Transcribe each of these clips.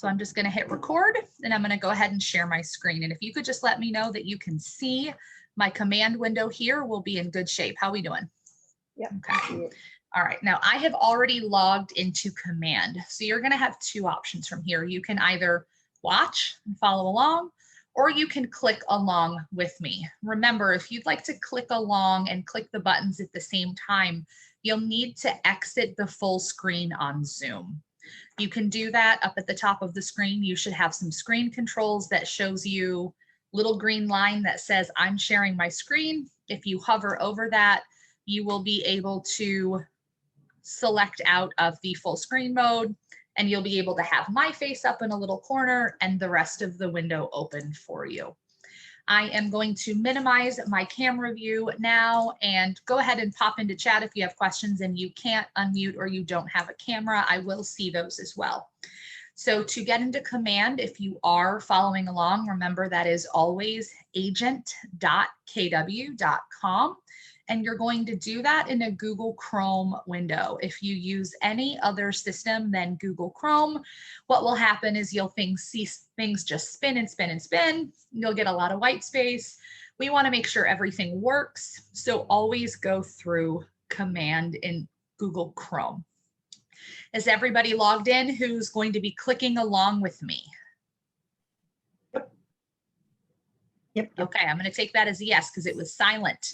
So I'm just going to hit record and I'm going to go ahead and share my screen. And if you could just let me know that you can see my command window here, we'll be in good shape. How are we doing? Yep. Okay. All right. Now I have already logged into command. So you're going to have two options from here. You can either watch and follow along, or you can click along with me. Remember, if you'd like to click along and click the buttons at the same time, you'll need to exit the full screen on Zoom. You can do that up at the top of the screen. You should have some screen controls that shows you little green line that says I'm sharing my screen. If you hover over that, you will be able to select out of the full screen mode, and you'll be able to have my face up in a little corner and the rest of the window open for you. I am going to minimize my camera view now and go ahead and pop into chat if you have questions and you can't unmute or you don't have a camera. I will see those as well. So to get into command, if you are following along, remember that is always agent.kw.com. And you're going to do that in a Google Chrome window. If you use any other system than Google Chrome, what will happen is you'll see things just spin and spin and spin. You'll get a lot of white space. We want to make sure everything works. So always go through command in Google Chrome. Is everybody logged in who's going to be clicking along with me? Yep. Okay, I'm going to take that as a yes because it was silent.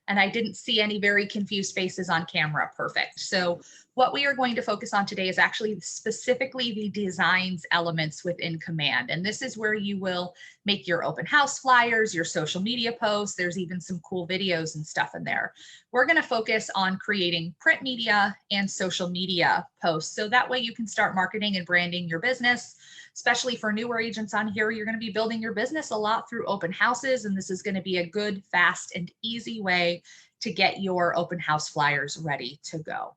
And I didn't see any very confused faces on camera. Perfect. So what we are going to focus on today is actually specifically the designs elements within command. And this is where you will make your open house flyers, your social media posts. There's even some cool videos and stuff in there. We're going to focus on creating print media and social media posts. So that way you can start marketing and branding your business. Especially for newer agents on here, you're going to be building your business a lot through open houses, and this is going to be a good, fast, and easy way to get your open house flyers ready to go.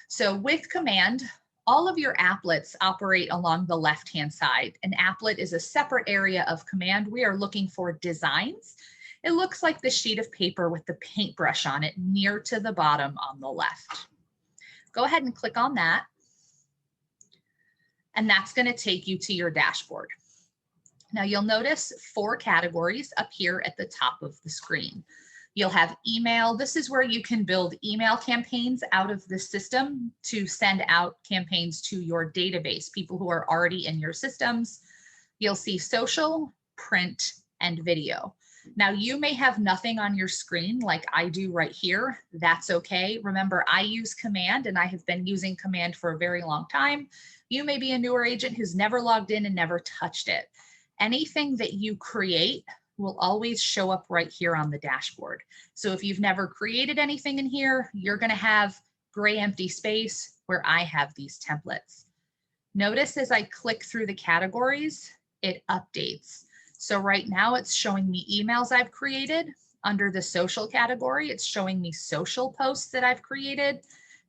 So with command, all of your applets operate along the left-hand side. An applet is a separate area of command. We are looking for designs. It looks like the sheet of paper with the paintbrush on it near to the bottom on the left. Go ahead and click on that. And that's going to take you to your dashboard. Now you'll notice 4 categories up here at the top of the screen. You'll have email. This is where you can build email campaigns out of the system to send out campaigns to your database, people who are already in your systems. You'll see social, print, and video. Now you may have nothing on your screen like I do right here. That's okay. Remember, I use command and I have been using command for a very long time. You may be a newer agent who's never logged in and never touched it. Anything that you create will always show up right here on the dashboard. So if you've never created anything in here, you're going to have gray empty space where I have these templates. Notice as I click through the categories, it updates. So right now it's showing me emails I've created. Under the social category, it's showing me social posts that I've created.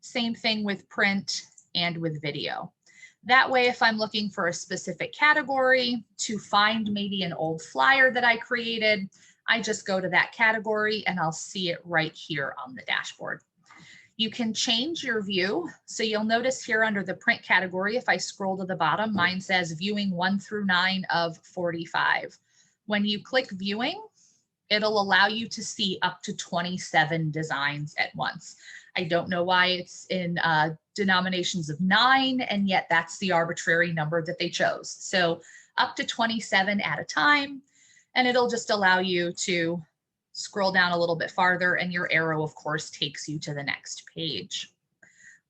Same thing with print and with video. That way, if I'm looking for a specific category to find maybe an old flyer that I created, I just go to that category and I'll see it right here on the dashboard. You can change your view. So you'll notice here under the print category, if I scroll to the bottom, mine says viewing 1 through 9 of 45. When you click viewing, it'll allow you to see up to 27 designs at once. I don't know why it's in denominations of 9, and yet that's the arbitrary number that they chose. So up to 27 at a time, and it'll just allow you to scroll down a little bit farther, and your arrow, of course, takes you to the next page.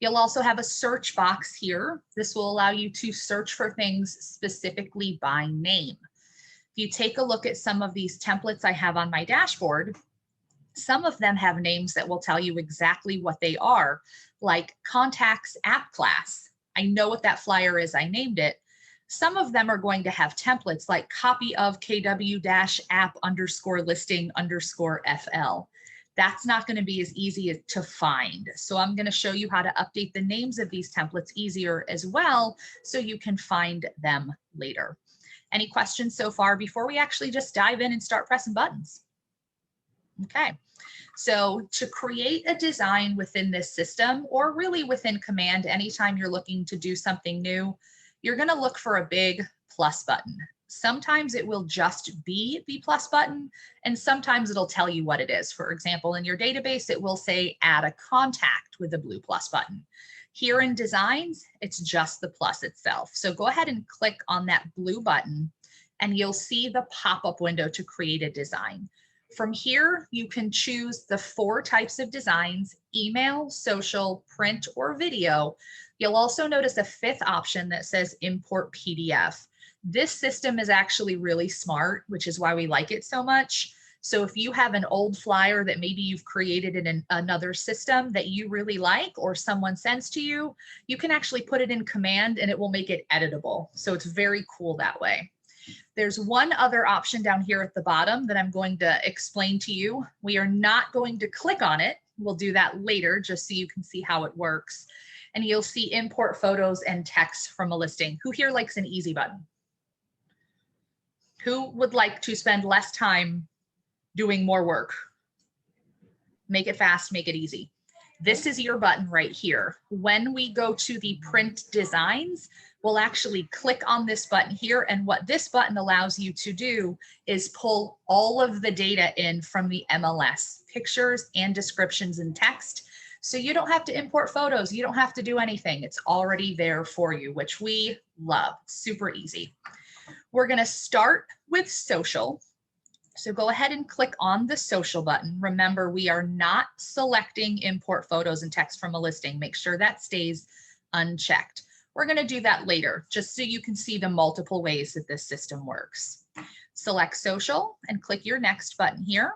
You'll also have a search box here. This will allow you to search for things specifically by name. If you take a look at some of these templates I have on my dashboard, some of them have names that will tell you exactly what they are, like contacts app class. I know what that flyer is, I named it. Some of them are going to have templates like copy of KW-app_listing_FL. That's not going to be as easy to find. So I'm going to show you how to update the names of these templates easier as well, so you can find them later. Any questions so far before we actually just dive in and start pressing buttons? Okay, so to create a design within this system, or really within command, anytime you're looking to do something new, you're going to look for a big plus button. Sometimes it will just be the plus button, and sometimes it'll tell you what it is. For example, in your database, it will say add a contact with a blue plus button. Here in designs, it's just the plus itself. So go ahead and click on that blue button and you'll see the pop-up window to create a design. From here, you can choose the 4 types of designs: email, social, print, or video. You'll also notice a 5th option that says import PDF. This system is actually really smart, which is why we like it so much. So if you have an old flyer that maybe you've created in another system that you really like, or someone sends to you, you can actually put it in command and it will make it editable. So it's very cool that way. There's one other option down here at the bottom that I'm going to explain to you. We are not going to click on it. We'll do that later just so you can see how it works. And you'll see import photos and text from a listing. Who here likes an easy button? Who would like to spend less time doing more work? Make it fast, make it easy. This is your button right here. When we go to the print designs, we'll actually click on this button here. And what this button allows you to do is pull all of the data in from the MLS, pictures and descriptions and text. So you don't have to import photos. You don't have to do anything. It's already there for you, which we love. Super easy. We're going to start with social. So go ahead and click on the social button. Remember, we are not selecting import photos and text from a listing. Make sure that stays unchecked. We're going to do that later, just so you can see the multiple ways that this system works. Select social and click your next button here.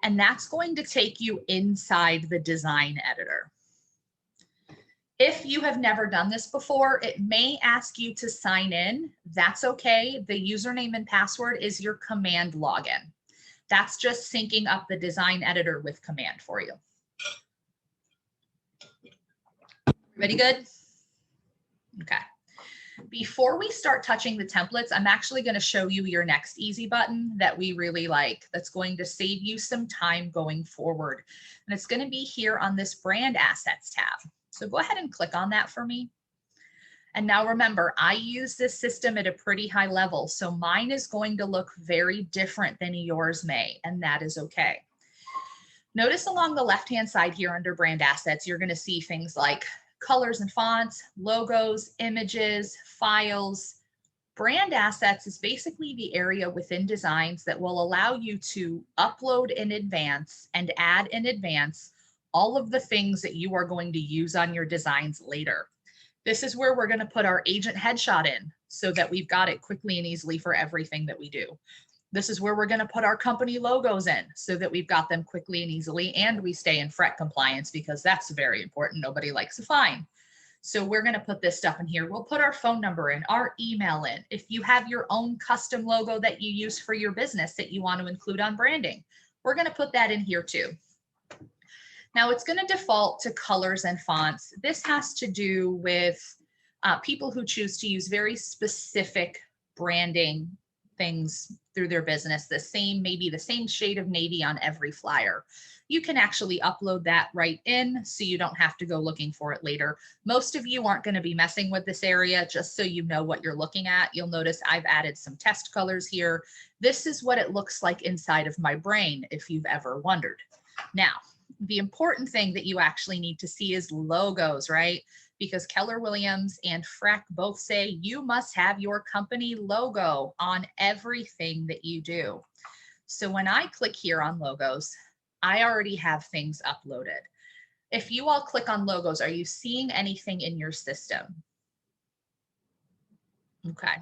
And that's going to take you inside the design editor. If you have never done this before, it may ask you to sign in. That's okay. The username and password is your command login. That's just syncing up the design editor with command for you. Ready? Good? Okay. Before we start touching the templates, I'm actually going to show you your next easy button that we really like. That's going to save you some time going forward. And it's going to be here on this brand assets tab. So go ahead and click on that for me. And now remember, I use this system at a pretty high level, so mine is going to look very different than yours may, and that is okay. Notice along the left-hand side here under brand assets, you're going to see things like colors and fonts, logos, images, files. Brand assets is basically the area within designs that will allow you to upload in advance and add in advance all of the things that you are going to use on your designs later. This is where we're going to put our agent headshot in so that we've got it quickly and easily for everything that we do. This is where we're going to put our company logos in so that we've got them quickly and easily, and we stay in FRET compliance because that's very important. Nobody likes a fine. So we're going to put this stuff in here. We'll put our phone number in, our email in. If you have your own custom logo that you use for your business that you want to include on branding, we're going to put that in here too. Now it's going to default to colors and fonts. This has to do with people who choose to use very specific branding things through their business, maybe the same shade of navy on every flyer. You can actually upload that right in so you don't have to go looking for it later. Most of you aren't going to be messing with this area, just so you know what you're looking at. You'll notice I've added some test colors here. This is what it looks like inside of my brain, if you've ever wondered. Now, the important thing that you actually need to see is logos, right? Because Keller Williams and FREC both say you must have your company logo on everything that you do. So when I click here on logos, I already have things uploaded. If you all click on logos, are you seeing anything in your system? Okay.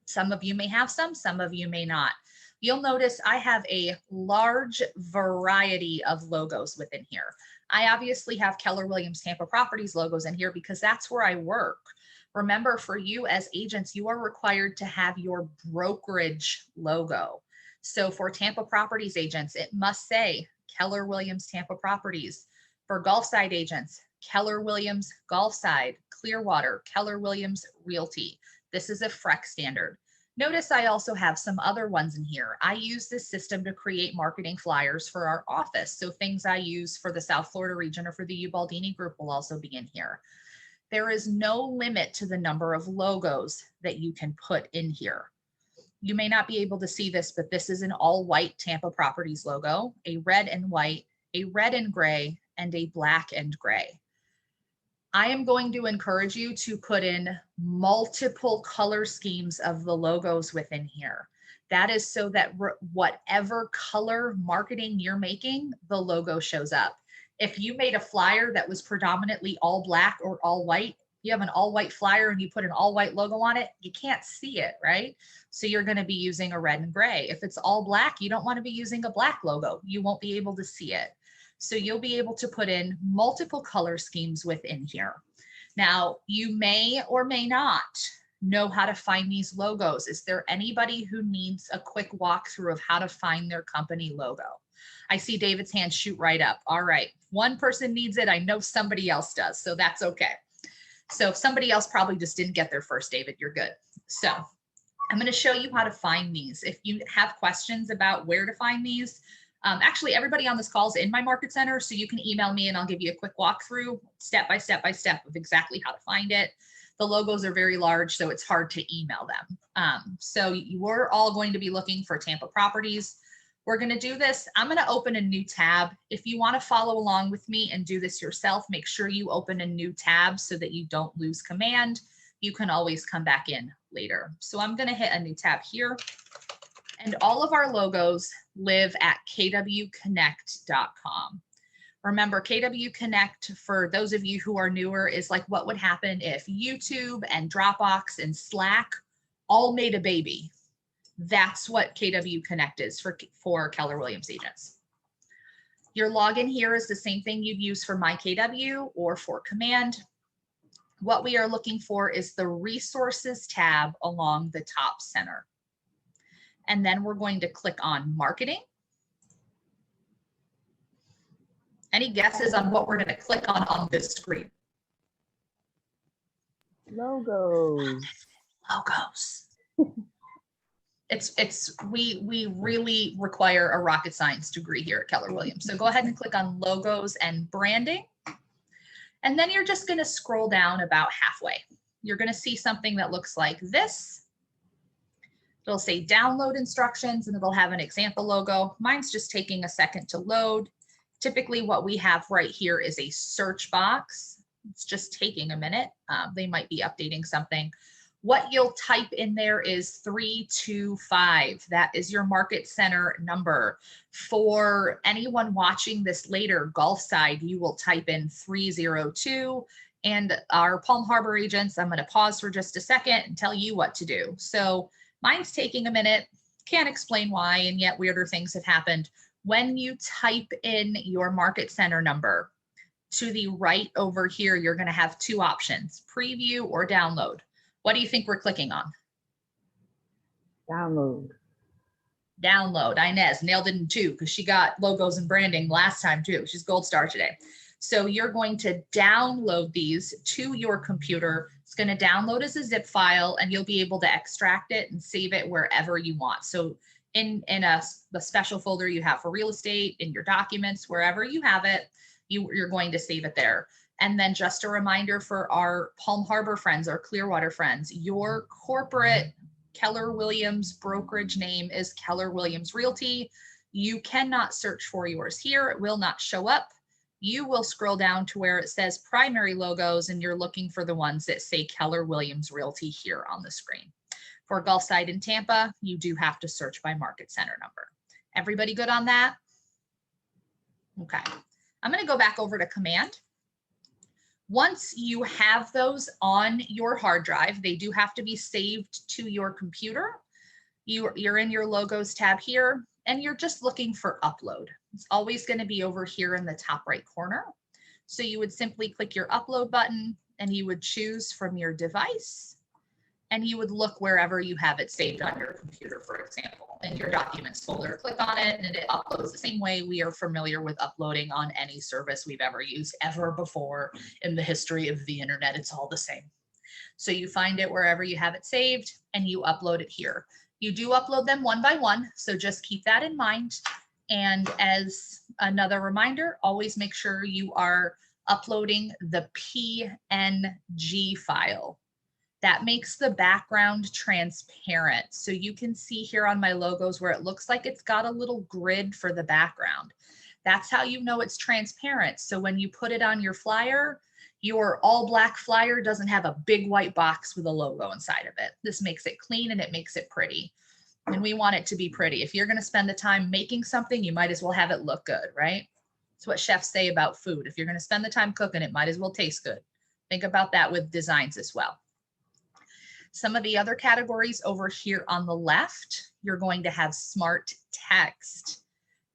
Some of you may have some of you may not. You'll notice I have a large variety of logos within here. I obviously have Keller Williams Tampa Properties logos in here because that's where I work. Remember, for you as agents, you are required to have your brokerage logo. So for Tampa Properties agents, it must say Keller Williams Tampa Properties. For Gulfside agents, Keller Williams Gulfside, Clearwater, Keller Williams Realty. This is a FREC standard. Notice I also have some other ones in here. I use this system to create marketing flyers for our office. So things I use for the South Florida region or for the Ubaldini group will also be in here. There is no limit to the number of logos that you can put in here. You may not be able to see this, but this is an all white Tampa Properties logo, a red and white, a red and gray, and a black and gray. I am going to encourage you to put in multiple color schemes of the logos within here. That is so that whatever color marketing you're making, the logo shows up. If you made a flyer that was predominantly all black or all white, you have an all white flyer and you put an all white logo on it, you can't see it, right? So you're going to be using a red and gray. If it's all black, you don't want to be using a black logo. You won't be able to see it. So you'll be able to put in multiple color schemes within here. Now, you may or may not know how to find these logos. Is there anybody who needs a quick walkthrough of how to find their company logo? I see David's hand shoot right up. All right, one person needs it. I know somebody else does, so that's okay. So if somebody else probably just didn't get there first, David, you're good. So I'm going to show you how to find these. If you have questions about where to find these, actually everybody on this call is in my market center, so you can email me and I'll give you a quick walkthrough step by step of exactly how to find it. The logos are very large, so it's hard to email them. So you're all going to be looking for Tampa Properties. We're going to do this. I'm going to open a new tab. If you want to follow along with me and do this yourself, make sure you open a new tab so that you don't lose command. You can always come back in later. So I'm going to hit a new tab here. And all of our logos live at kwconnect.com. Remember, KW Connect, for those of you who are newer, is like what would happen if YouTube and Dropbox and Slack all made a baby. That's what KW Connect is for Keller Williams agents. Your login here is the same thing you'd use for My KW or for Command. What we are looking for is the Resources tab along the top center. And then we're going to click on Marketing. Any guesses on what we're going to click on this screen? Logos. Logos. We really require a rocket science degree here at Keller Williams. So go ahead and click on logos and branding. And then you're just going to scroll down about halfway. You're going to see something that looks like this. It'll say download instructions and it'll have an example logo. Mine's just taking a second to load. Typically what we have right here is a search box. It's just taking a minute. They might be updating something. What you'll type in there is 325. That is your market center number. For anyone watching this later, Gulf side, you will type in 302. And our Palm Harbor agents, I'm going to pause for just a second and tell you what to do. So mine's taking a minute. Can't explain why, and yet weirder things have happened. When you type in your market center number, to the right over here, you're going to have two options, preview or download. What do you think we're clicking on? Download. Download. Inez nailed it in 2 because she got logos and branding last time too. She's gold star today. So you're going to download these to your computer. It's going to download as a zip file and you'll be able to extract it and save it wherever you want. So in the special folder you have for real estate, in your documents, wherever you have it, you're going to save it there. And then just a reminder for our Palm Harbor friends, our Clearwater friends, your corporate Keller Williams brokerage name is Keller Williams Realty. You cannot search for yours here. It will not show up. You will scroll down to where it says primary logos and you're looking for the ones that say Keller Williams Realty here on the screen. For Gulfside in Tampa, you do have to search by market center number. Everybody good on that? Okay. I'm going to go back over to Command. Once you have those on your hard drive, they do have to be saved to your computer. You're in your logos tab here and you're just looking for upload. It's always going to be over here in the top right corner. So you would simply click your upload button and you would choose from your device and you would look wherever you have it saved on your computer, for example, in your documents folder. Click on it and it uploads the same way we are familiar with uploading on any service we've ever used ever before in the history of the internet. It's all the same. So you find it wherever you have it saved and you upload it here. You do upload them one by one, so just keep that in mind. And as another reminder, always make sure you are uploading the PNG file. That makes the background transparent. So you can see here on my logos where it looks like it's got a little grid for the background. That's how you know it's transparent. So when you put it on your flyer, your all black flyer doesn't have a big white box with a logo inside of it. This makes it clean and it makes it pretty. And we want it to be pretty. If you're going to spend the time making something, you might as well have it look good, right? It's what chefs say about food. If you're going to spend the time cooking, it might as well taste good. Think about that with designs as well. Some of the other categories over here on the left, you're going to have smart text.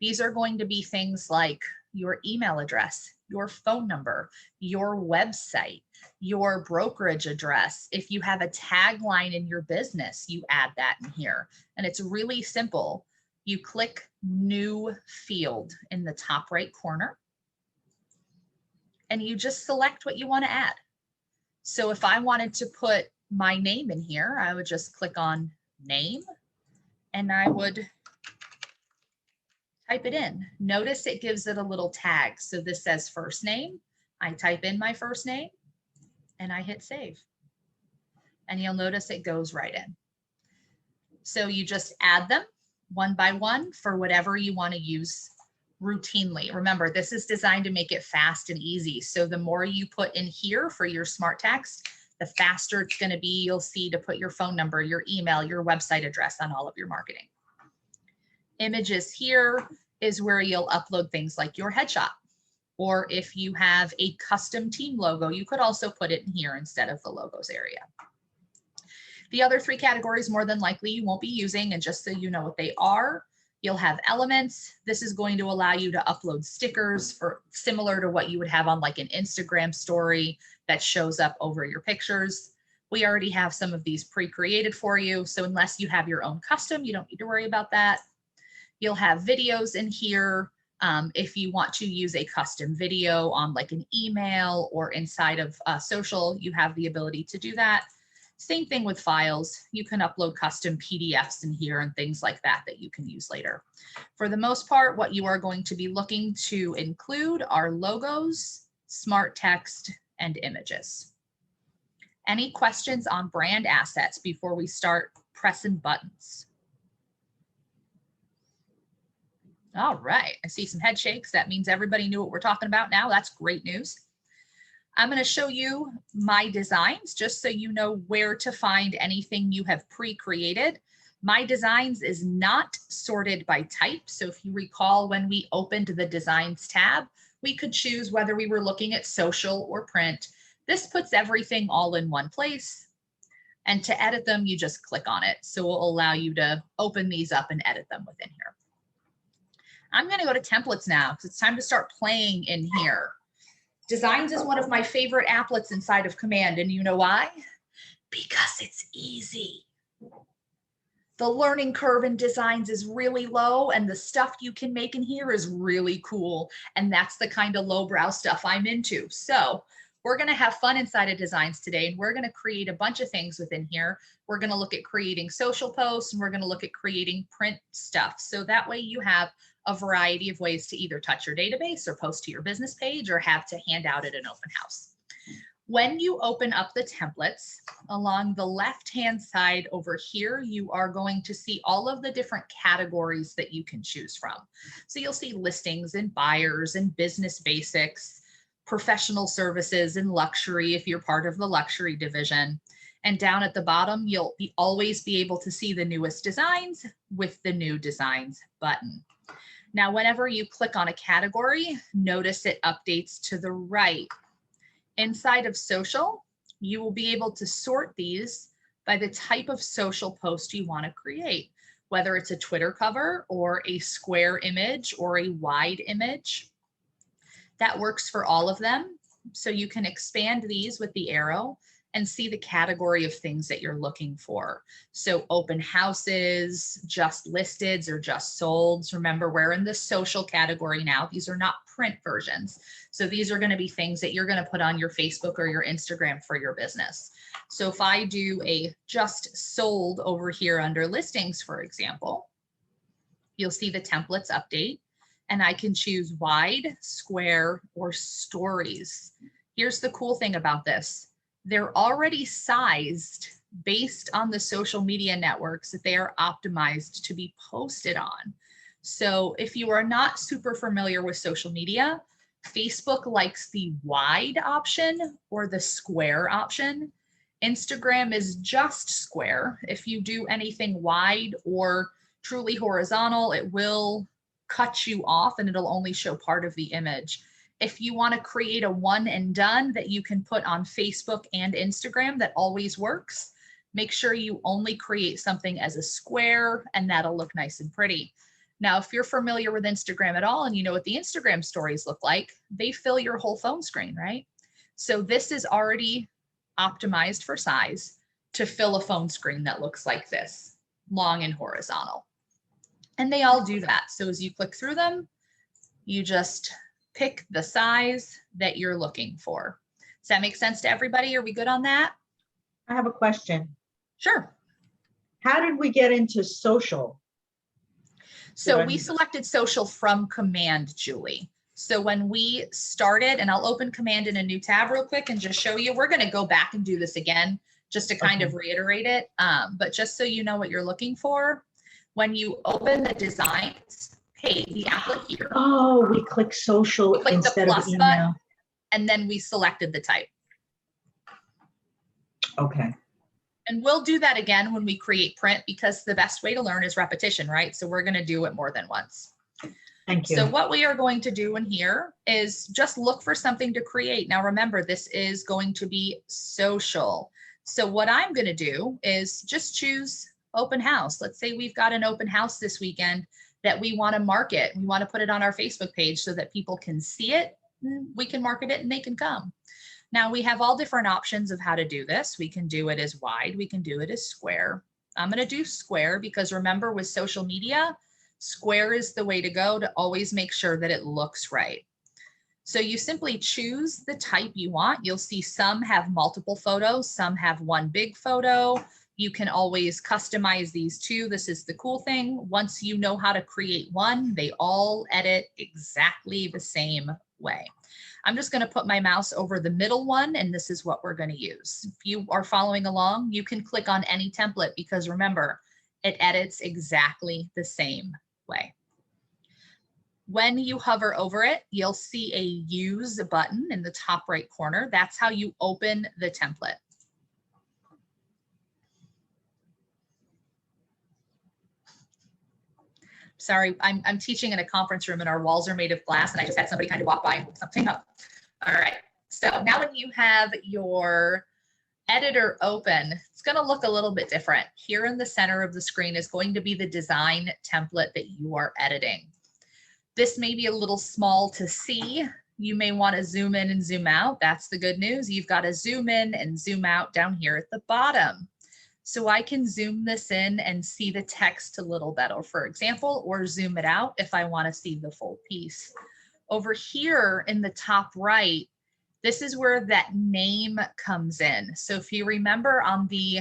These are going to be things like your email address, your phone number, your website, your brokerage address. If you have a tagline in your business, you add that in here. And it's really simple. You click New Field in the top right corner, and you just select what you want to add. So if I wanted to put my name in here, I would just click on name and I would type it in. Notice it gives it a little tag. So this says first name. I type in my first name and I hit save. And you'll notice it goes right in. So you just add them one by one for whatever you want to use routinely. Remember, this is designed to make it fast and easy. So the more you put in here for your smart text, the faster it's going to be. You'll see to put your phone number, your email, your website address on all of your marketing. Images here is where you'll upload things like your headshot. Or if you have a custom team logo, you could also put it in here instead of the logos area. The other three categories, more than likely, you won't be using, and just so you know what they are, you'll have elements. This is going to allow you to upload stickers for similar to what you would have on like an Instagram story that shows up over your pictures. We already have some of these pre-created for you. So unless you have your own custom, you don't need to worry about that. You'll have videos in here. If you want to use a custom video on like an email or inside of social, you have the ability to do that. Same thing with files. You can upload custom PDFs in here and things like that that you can use later. For the most part, what you are going to be looking to include are logos, smart text, and images. Any questions on brand assets before we start pressing buttons? All right, I see some head shakes. That means everybody knew what we're talking about now. That's great news. I'm going to show you my designs just so you know where to find anything you have pre-created. My designs is not sorted by type. So if you recall, when we opened the designs tab, we could choose whether we were looking at social or print. This puts everything all in one place. And to edit them, you just click on it. So it will allow you to open these up and edit them within here. I'm going to go to templates now because it's time to start playing in here. Designs is one of my favorite applets inside of Command. And you know why? Because it's easy. The learning curve in designs is really low and the stuff you can make in here is really cool. And that's the kind of lowbrow stuff I'm into. So we're going to have fun inside of designs today, and we're going to create a bunch of things within here. We're going to look at creating social posts, and we're going to look at creating print stuff. So that way you have a variety of ways to either touch your database or post to your business page or have to hand out at an open house. When you open up the templates, along the left-hand side over here, you are going to see all of the different categories that you can choose from. So you'll see listings and buyers and business basics, professional services and luxury if you're part of the luxury division. And down at the bottom, you'll always be able to see the newest designs with the new designs button. Now, whenever you click on a category, notice it updates to the right. Inside of social, you will be able to sort these by the type of social post you want to create, whether it's a Twitter cover or a square image or a wide image. That works for all of them. So you can expand these with the arrow and see the category of things that you're looking for. So open houses, just listeds, or just solds. Remember, we're in the social category now. These are not print versions. So these are going to be things that you're going to put on your Facebook or your Instagram for your business. So if I do a just sold over here under listings, for example, you'll see the templates update. and I can choose wide, square, or stories. Here's the cool thing about this. They're already sized based on the social media networks that they are optimized to be posted on. So if you are not super familiar with social media, Facebook likes the wide option or the square option. Instagram is just square. If you do anything wide or truly horizontal, it will cut you off and it'll only show part of the image. If you want to create a one and done that you can put on Facebook and Instagram that always works, make sure you only create something as a square and that'll look nice and pretty. Now, if you're familiar with Instagram at all and you know what the Instagram stories look like, they fill your whole phone screen, right? So this is already optimized for size to fill a phone screen that looks like this, long and horizontal. And they all do that. So as you click through them, you just pick the size that you're looking for. Does that make sense to everybody? Are we good on that? I have a question. Sure. How did we get into social? So we selected social from command, Julie. So when we started, and I'll open command in a new tab real quick and just show you, we're going to go back and do this again, just to kind of reiterate it. But just so you know what you're looking for, when you open the designs page, the applet here. Oh, we click social Click instead the of plus email. button, and then we selected the type. Okay. And we'll do that again when we create print because the best way to learn is repetition, right? So we're going to do it more than once. Thank you. So what we are going to do in here is just look for something to create. Now, remember, this is going to be social. So what I'm going to do is just choose open house. Let's say we've got an open house this weekend that we want to market. We want to put it on our Facebook page so that people can see it. We can market it and they can come. Now we have all different options of how to do this. We can do it as wide. We can do it as square. I'm going to do square because remember with social media, square is the way to go to always make sure that it looks right. So you simply choose the type you want. You'll see some have multiple photos, some have one big photo. You can always customize these too. This is the cool thing. Once you know how to create one, they all edit exactly the same way. I'm just going to put my mouse over the middle one, and this is what we're going to use. If you are following along, you can click on any template because remember, it edits exactly the same way. When you hover over it, you'll see a use button in the top right corner. That's how you open the template. Sorry, I'm teaching in a conference room and our walls are made of glass and I just had somebody kind of walk by and hook something up. All right, so now when you have your editor open, it's going to look a little bit different. Here in the center of the screen is going to be the design template that you are editing. This may be a little small to see. You may want to zoom in and zoom out. That's the good news. You've got to zoom in and zoom out down here at the bottom. So I can zoom this in and see the text a little better, for example, or zoom it out if I want to see the full piece. Over here in the top right, this is where that name comes in. So if you remember on the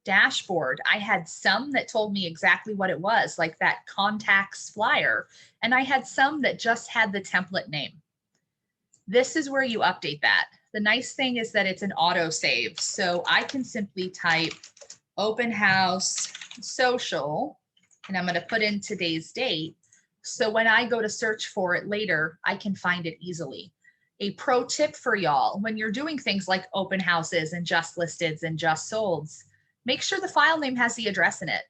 dashboard, I had some that told me exactly what it was, like that contacts flyer, and I had some that just had the template name. This is where you update that. The nice thing is that it's an auto save. So I can simply type open house social, and I'm going to put in today's date. So when I go to search for it later, I can find it easily. A pro tip for y'all, when you're doing things like open houses and just listeds and just solds, make sure the file name has the address in it.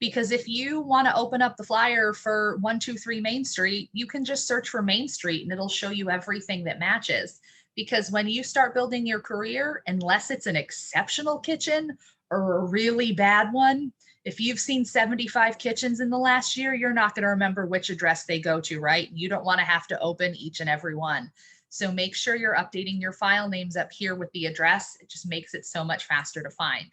Because if you want to open up the flyer for 123 Main Street, you can just search for Main Street and it'll show you everything that matches. Because when you start building your career, unless it's an exceptional kitchen or a really bad one, if you've seen 75 kitchens in the last year, you're not going to remember which address they go to, right? You don't want to have to open each and every one. So make sure you're updating your file names up here with the address. It just makes it so much faster to find.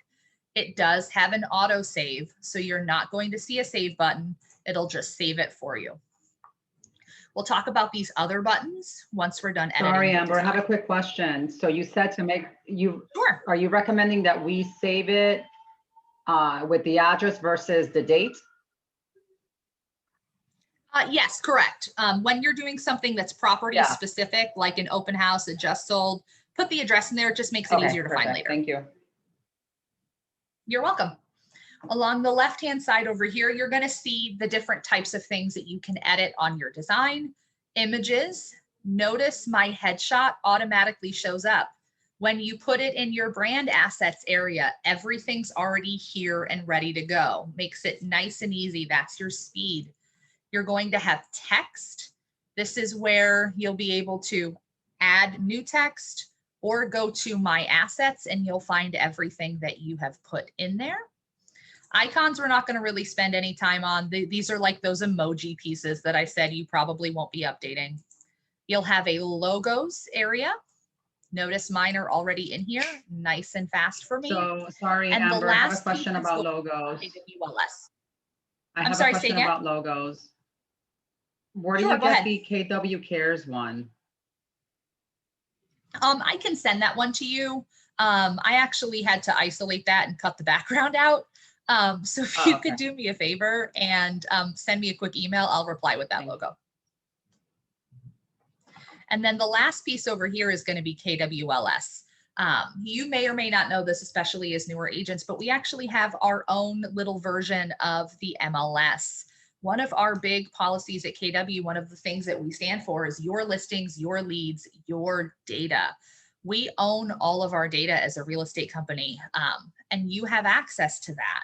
It does have an auto save, so you're not going to see a save button. It'll just save it for you. We'll talk about these other buttons once we're done editing. Sorry, Amber, I have a quick question. So you said to make you, Sure. Are you recommending that we save it with the address versus the date? Yes, correct. When you're doing something that's property Yeah. specific, like an open house, it just sold, put the address in there. It just makes it Okay, easier to find perfect. later. Thank you. You're welcome. Along the left-hand side over here, you're going to see the different types of things that you can edit on your design. Images. Notice my headshot automatically shows up. When you put it in your brand assets area, everything's already here and ready to go. Makes it nice and easy. That's your speed. You're going to have text. This is where you'll be able to add new text or go to my assets and you'll find everything that you have put in there. Icons, we're not going to really spend any time on. These are like those emoji pieces that I said you probably won't be updating. You'll have a logos area. Notice mine are already in here, nice and fast for me. So sorry, And the Amber, I have a last question piece is about the logos. KWLS. I I'm have a sorry, say question again? about logos. Where do Sure, you go get ahead. the KW Cares one? I can send that one to you. I actually had to isolate that and cut the background out. So if you could do me a favor and send me a quick email, I'll reply with that Thank you. logo. And then the last piece over here is going to be KWLS. You may or may not know this, especially as newer agents, but we actually have our own little version of the MLS. One of our big policies at KW, one of the things that we stand for is your listings, your leads, your data. We own all of our data as a real estate company, and you have access to that.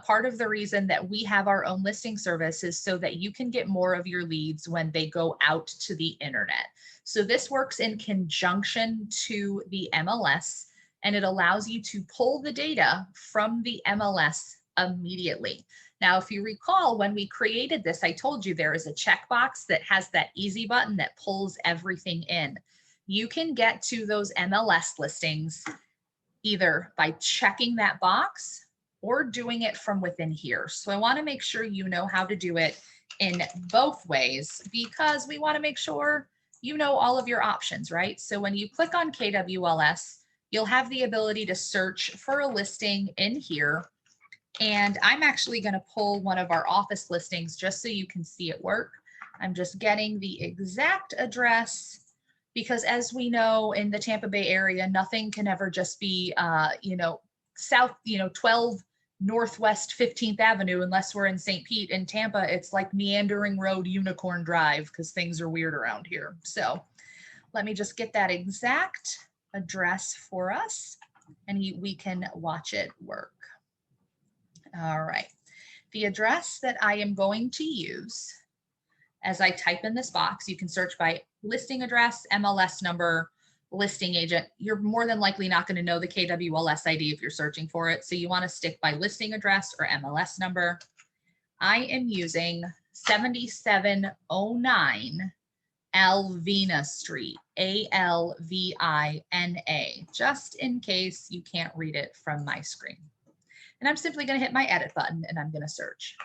Part of the reason that we have our own listing service is so that you can get more of your leads when they go out to the internet. So this works in conjunction to the MLS, and it allows you to pull the data from the MLS immediately. Now, if you recall, when we created this, I told you there is a checkbox that has that easy button that pulls everything in. You can get to those MLS listings either by checking that box or doing it from within here. So I want to make sure you know how to do it in both ways because we want to make sure you know all of your options, right? So when you click on KWLS, you'll have the ability to search for a listing in here. And I'm actually going to pull one of our office listings just so you can see it work. I'm just getting the exact address because as we know in the Tampa Bay area, nothing can ever just be, south, 12 Northwest 15th Avenue, unless we're in St. Pete. In Tampa, it's like Meandering Road, Unicorn Drive, because things are weird around here. So let me just get that exact address for us and we can watch it work. All right. The address that I am going to use as I type in this box, you can search by listing address, MLS number, listing agent. You're more than likely not going to know the KWLS ID if you're searching for it. So you want to stick by listing address or MLS number. I am using 7709 Alvina Street, Alvina, just in case you can't read it from my screen. And I'm simply going to hit my edit button and I'm going to search.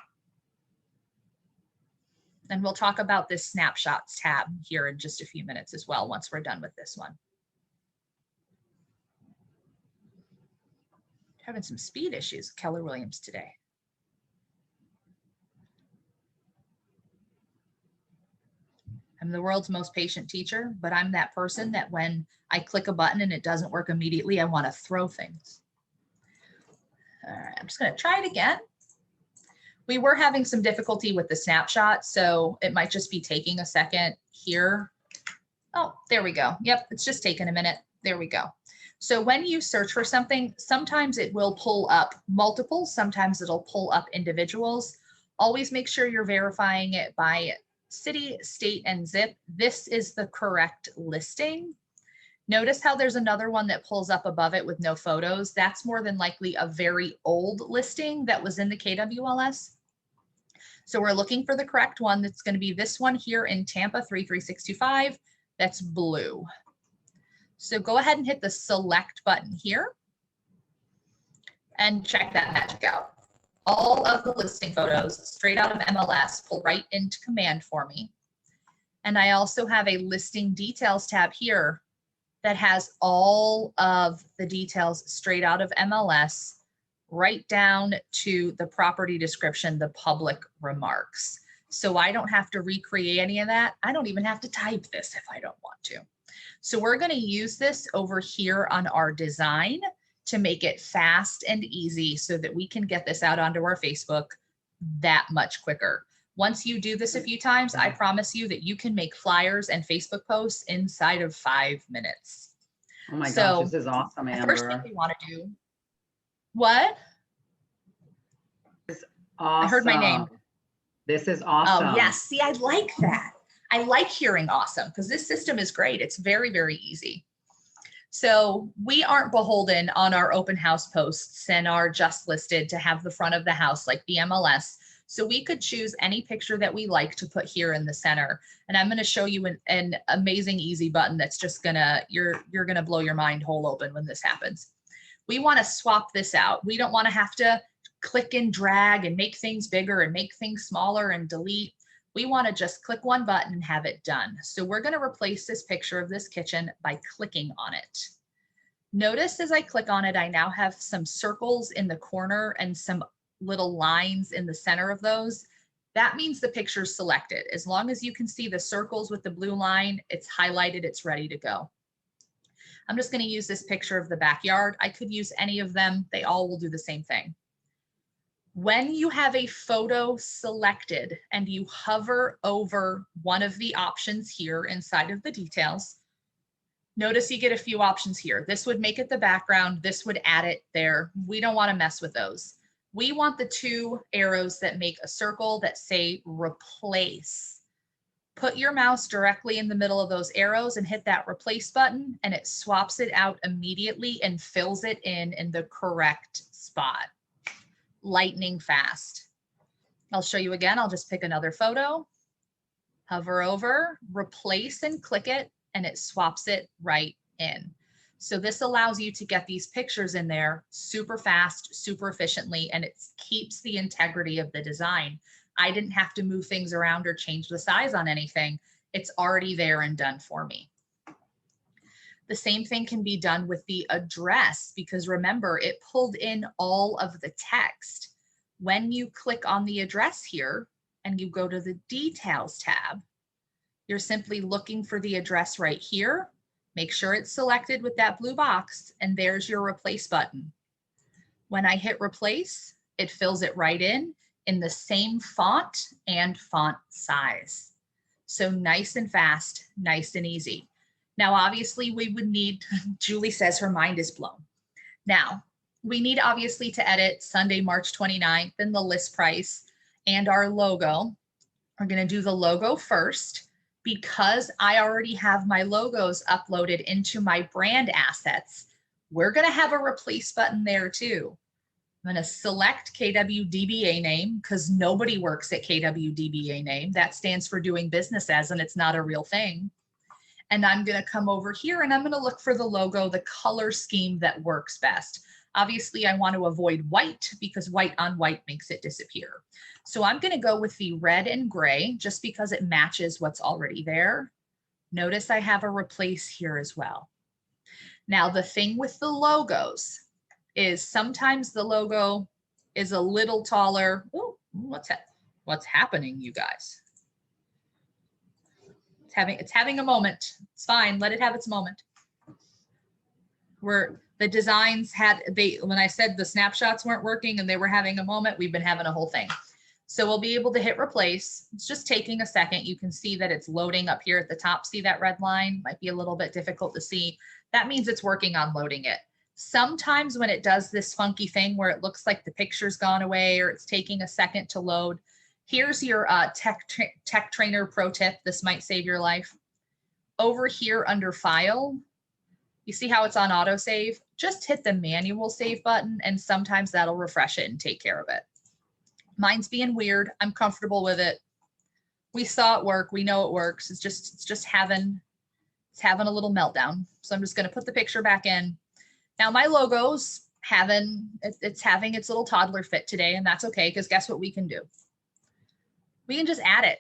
And we'll talk about this snapshots tab here in just a few minutes as well once we're done with this one. Having some speed issues with Keller Williams today. I'm the world's most patient teacher, but I'm that person that when I click a button and it doesn't work immediately, I want to throw things. All right, I'm just going to try it again. We were having some difficulty with the snapshot, so it might just be taking a second here. Oh, there we go. Yep, it's just taking a minute. There we go. So when you search for something, sometimes it will pull up multiples, sometimes it'll pull up individuals. Always make sure you're verifying it by city, state, and zip. This is the correct listing. Notice how there's another one that pulls up above it with no photos. That's more than likely a very old listing that was in the KWLS. So we're looking for the correct one. That's going to be this one here in Tampa 33625. That's blue. So go ahead and hit the select button here and check that magic out. All of the listing photos straight out of MLS pull right into command for me. And I also have a listing details tab here that has all of the details straight out of MLS, right down to the property description, the public remarks. So I don't have to recreate any of that. I don't even have to type this if I don't want to. So we're going to use this over here on our design to make it fast and easy so that we can get this out onto our Facebook that much quicker. Once you do this a few times, I promise you that you can make flyers and Facebook posts inside of 5 minutes. Oh my So, gosh, this is awesome, The first thing Amber. we want to do, what? Awesome. I heard my name. This is awesome. Oh, yes. See, I like that. I like hearing awesome because this system is great. It's very, very easy. So we aren't beholden on our open house posts and are just listed to have the front of the house like the MLS. So we could choose any picture that we like to put here in the center. And I'm going to show you an amazing easy button that's just you're going to blow your mind hole open when this happens. We want to swap this out. We don't want to have to click and drag and make things bigger and make things smaller and delete. We want to just click one button and have it done. So we're going to replace this picture of this kitchen by clicking on it. Notice as I click on it, I now have some circles in the corner and some little lines in the center of those. That means the picture's selected. As long as you can see the circles with the blue line, it's highlighted, it's ready to go. I'm just going to use this picture of the backyard. I could use any of them. They all will do the same thing. When you have a photo selected and you hover over one of the options here inside of the details, notice you get a few options here. This would make it the background. This would add it there. We don't want to mess with those. We want the 2 arrows that make a circle that say replace. Put your mouse directly in the middle of those arrows and hit that replace button, and it swaps it out immediately and fills it in the correct spot. Lightning fast. I'll show you again. I'll just pick another photo, hover over, replace and click it, and it swaps it right in. So this allows you to get these pictures in there super fast, super efficiently, and it keeps the integrity of the design. I didn't have to move things around or change the size on anything. It's already there and done for me. The same thing can be done with the address because remember, it pulled in all of the text. When you click on the address here and you go to the details tab, you're simply looking for the address right here. Make sure it's selected with that blue box, and there's your replace button. When I hit replace, it fills it right in the same font and font size. So nice and fast, nice and easy. Now, obviously we would need, Julie says her mind is blown. Now, we need obviously to edit Sunday, March 29th and the list price and our logo. We're going to do the logo first because I already have my logos uploaded into my brand assets. We're going to have a replace button there too. I'm going to select KWDBA name because nobody works at KWDBA name. That stands for doing business as, and it's not a real thing. And I'm going to come over here and I'm going to look for the logo, the color scheme that works best. Obviously, I want to avoid white because white on white makes it disappear. So I'm going to go with the red and gray just because it matches what's already there. Notice I have a replace here as well. Now, the thing with the logos is sometimes the logo is a little taller. Ooh, what's happening, you guys? It's having a moment. It's fine. Let it have its moment. Where the designs when I said the snapshots weren't working and they were having a moment, we've been having a whole thing. So we'll be able to hit replace. It's just taking a second. You can see that it's loading up here at the top. See that red line? Might be a little bit difficult to see. That means it's working on loading it. Sometimes when it does this funky thing where it looks like the picture's gone away or it's taking a second to load, here's your tech trainer pro tip. This might save your life. Over here under file, you see how it's on autosave? Just hit the manual save button and sometimes that'll refresh it and take care of it. Mine's being weird. I'm comfortable with it. We saw it work. We know it works. It's just having a little meltdown. So I'm just going to put the picture back in. Now my logo's having its little toddler fit today, and that's okay because guess what we can do? We can just add it.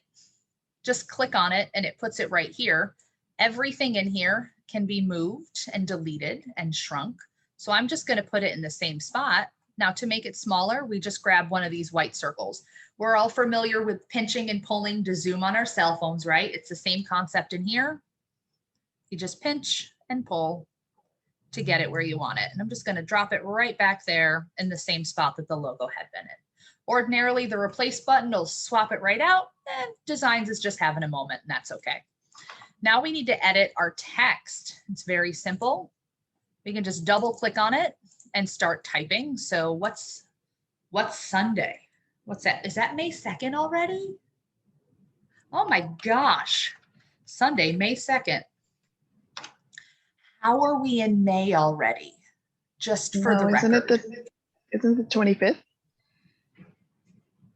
Just click on it and it puts it right here. Everything in here can be moved and deleted and shrunk. So I'm just going to put it in the same spot Now to make it smaller, we just grab one of these white circles. We're all familiar with pinching and pulling to zoom on our cell phones, right? It's the same concept in here. You just pinch and pull to get it where you want it. And I'm just going to drop it right back there in the same spot that the logo had been in. Ordinarily, the replace button will swap it right out, and Designs is just having a moment, and that's okay. Now we need to edit our text. It's very simple. We can just double click on it and start typing. So what's Sunday? What's that? Is that May 2nd already? Oh my gosh. Sunday, May 2nd. How are we in May already? Just for the record. Isn't it the 25th?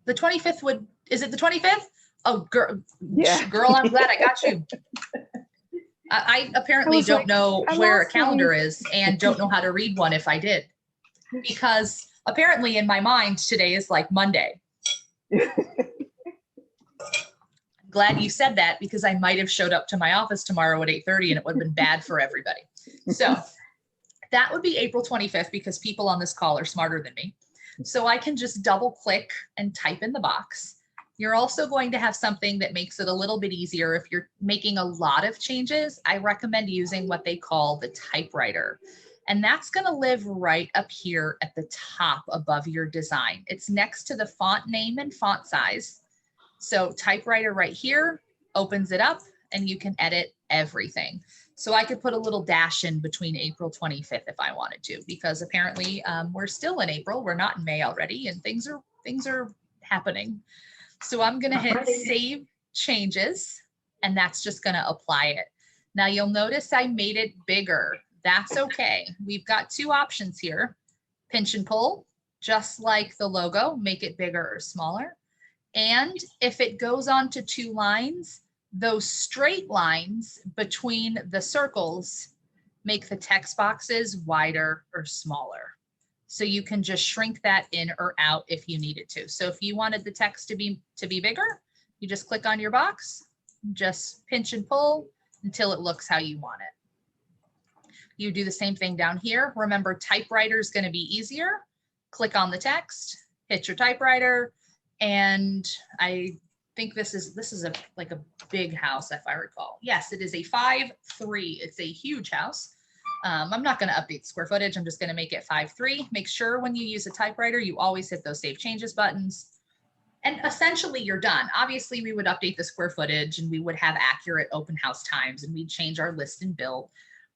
The 25th would, is it the 25th? Oh, girl, Yeah. girl, I'm glad I got you. I apparently don't know where a calendar is and don't know how to read one if I did. Because apparently in my mind, today is like Monday. Glad you said that because I might have showed up to my office tomorrow at 8:30 and it would have been bad for everybody. So that would be April 25th because people on this call are smarter than me. So I can just double click and type in the box. You're also going to have something that makes it a little bit easier. If you're making a lot of changes, I recommend using what they call the typewriter. And that's going to live right up here at the top above your design. It's next to the font name and font size. So typewriter right here opens it up and you can edit everything. So I could put a little dash in between April 25th if I wanted to, because apparently we're still in April. We're not in May already and things are happening. So I'm going to hit save changes and that's just going to apply it. Now you'll notice I made it bigger. That's okay. We've got two options here. Pinch and pull, just like the logo, make it bigger or smaller. And if it goes on to two lines, those straight lines between the circles make the text boxes wider or smaller. So you can just shrink that in or out if you needed to. So if you wanted the text to be bigger, you just click on your box, just pinch and pull until it looks how you want it. You do the same thing down here. Remember, typewriter is going to be easier. Click on the text, hit your typewriter, and I think this is like a big house, if I recall. Yes, it is a 5'3". It's a huge house. I'm not going to update the square footage. I'm just going to make it 5'3". Make sure when you use a typewriter, you always hit those save changes buttons. And essentially you're done. Obviously we would update the square footage and we would have accurate open house times and we'd change our list and bill.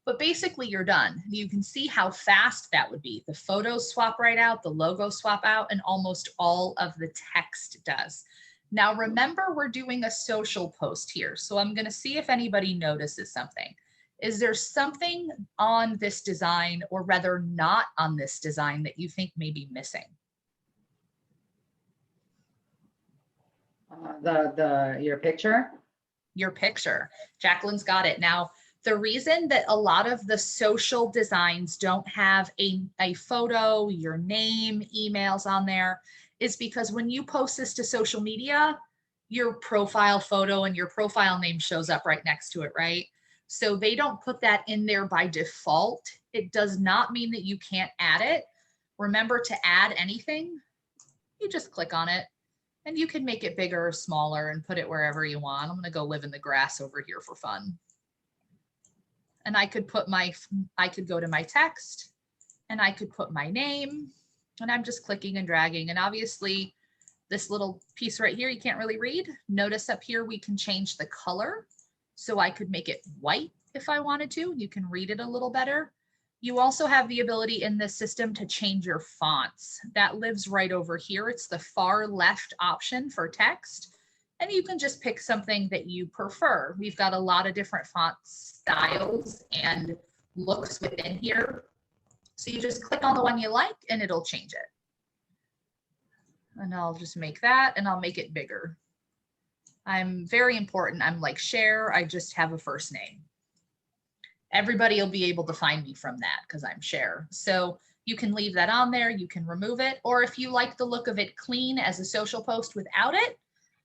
But basically you're done. You can see how fast that would be. The photos swap right out, the logo swap out, and almost all of the text does. Now remember, we're doing a social post here. So I'm going to see if anybody notices something. Is there something on this design, or rather not on this design, that you think may be missing? Your picture? Your picture. Jacqueline's got it. Now, the reason that a lot of the social designs don't have a photo, your name, emails on there is because when you post this to social media, your profile photo and your profile name shows up right next to it, right? So they don't put that in there by default. It does not mean that you can't add it. Remember, to add anything, you just click on it and you can make it bigger or smaller and put it wherever you want. I'm going to go live in the grass over here for fun. And I could go to my text and I could put my name, and I'm just clicking and dragging. And obviously this little piece right here, you can't really read. Notice up here, we can change the color. So I could make it white if I wanted to. You can read it a little better. You also have the ability in this system to change your fonts. That lives right over here. It's the far left option for text. And you can just pick something that you prefer. We've got a lot of different font styles and looks within here. So you just click on the one you like and it'll change it. And I'll just make that and I'll make it bigger. I'm very important. I'm like Cher. I just have a first name. Everybody will be able to find me from that because I'm Cher. So you can leave that on there. You can remove it. Or if you like the look of it clean as a social post without it,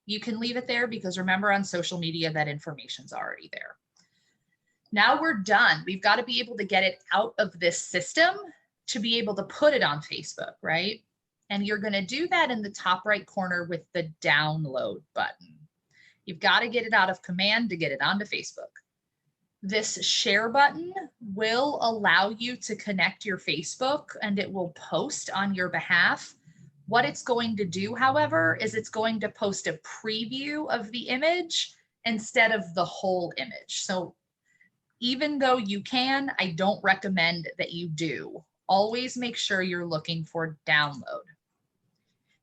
you can leave it there because remember, on social media, that information's already there. Now we're done. We've got to be able to get it out of this system to be able to put it on Facebook, right? And you're going to do that in the top right corner with the download button. You've got to get it out of command to get it onto Facebook. This share button will allow you to connect your Facebook and it will post on your behalf. What it's going to do, however, is it's going to post a preview of the image instead of the whole image. So even though you can, I don't recommend that you do. Always make sure you're looking for download.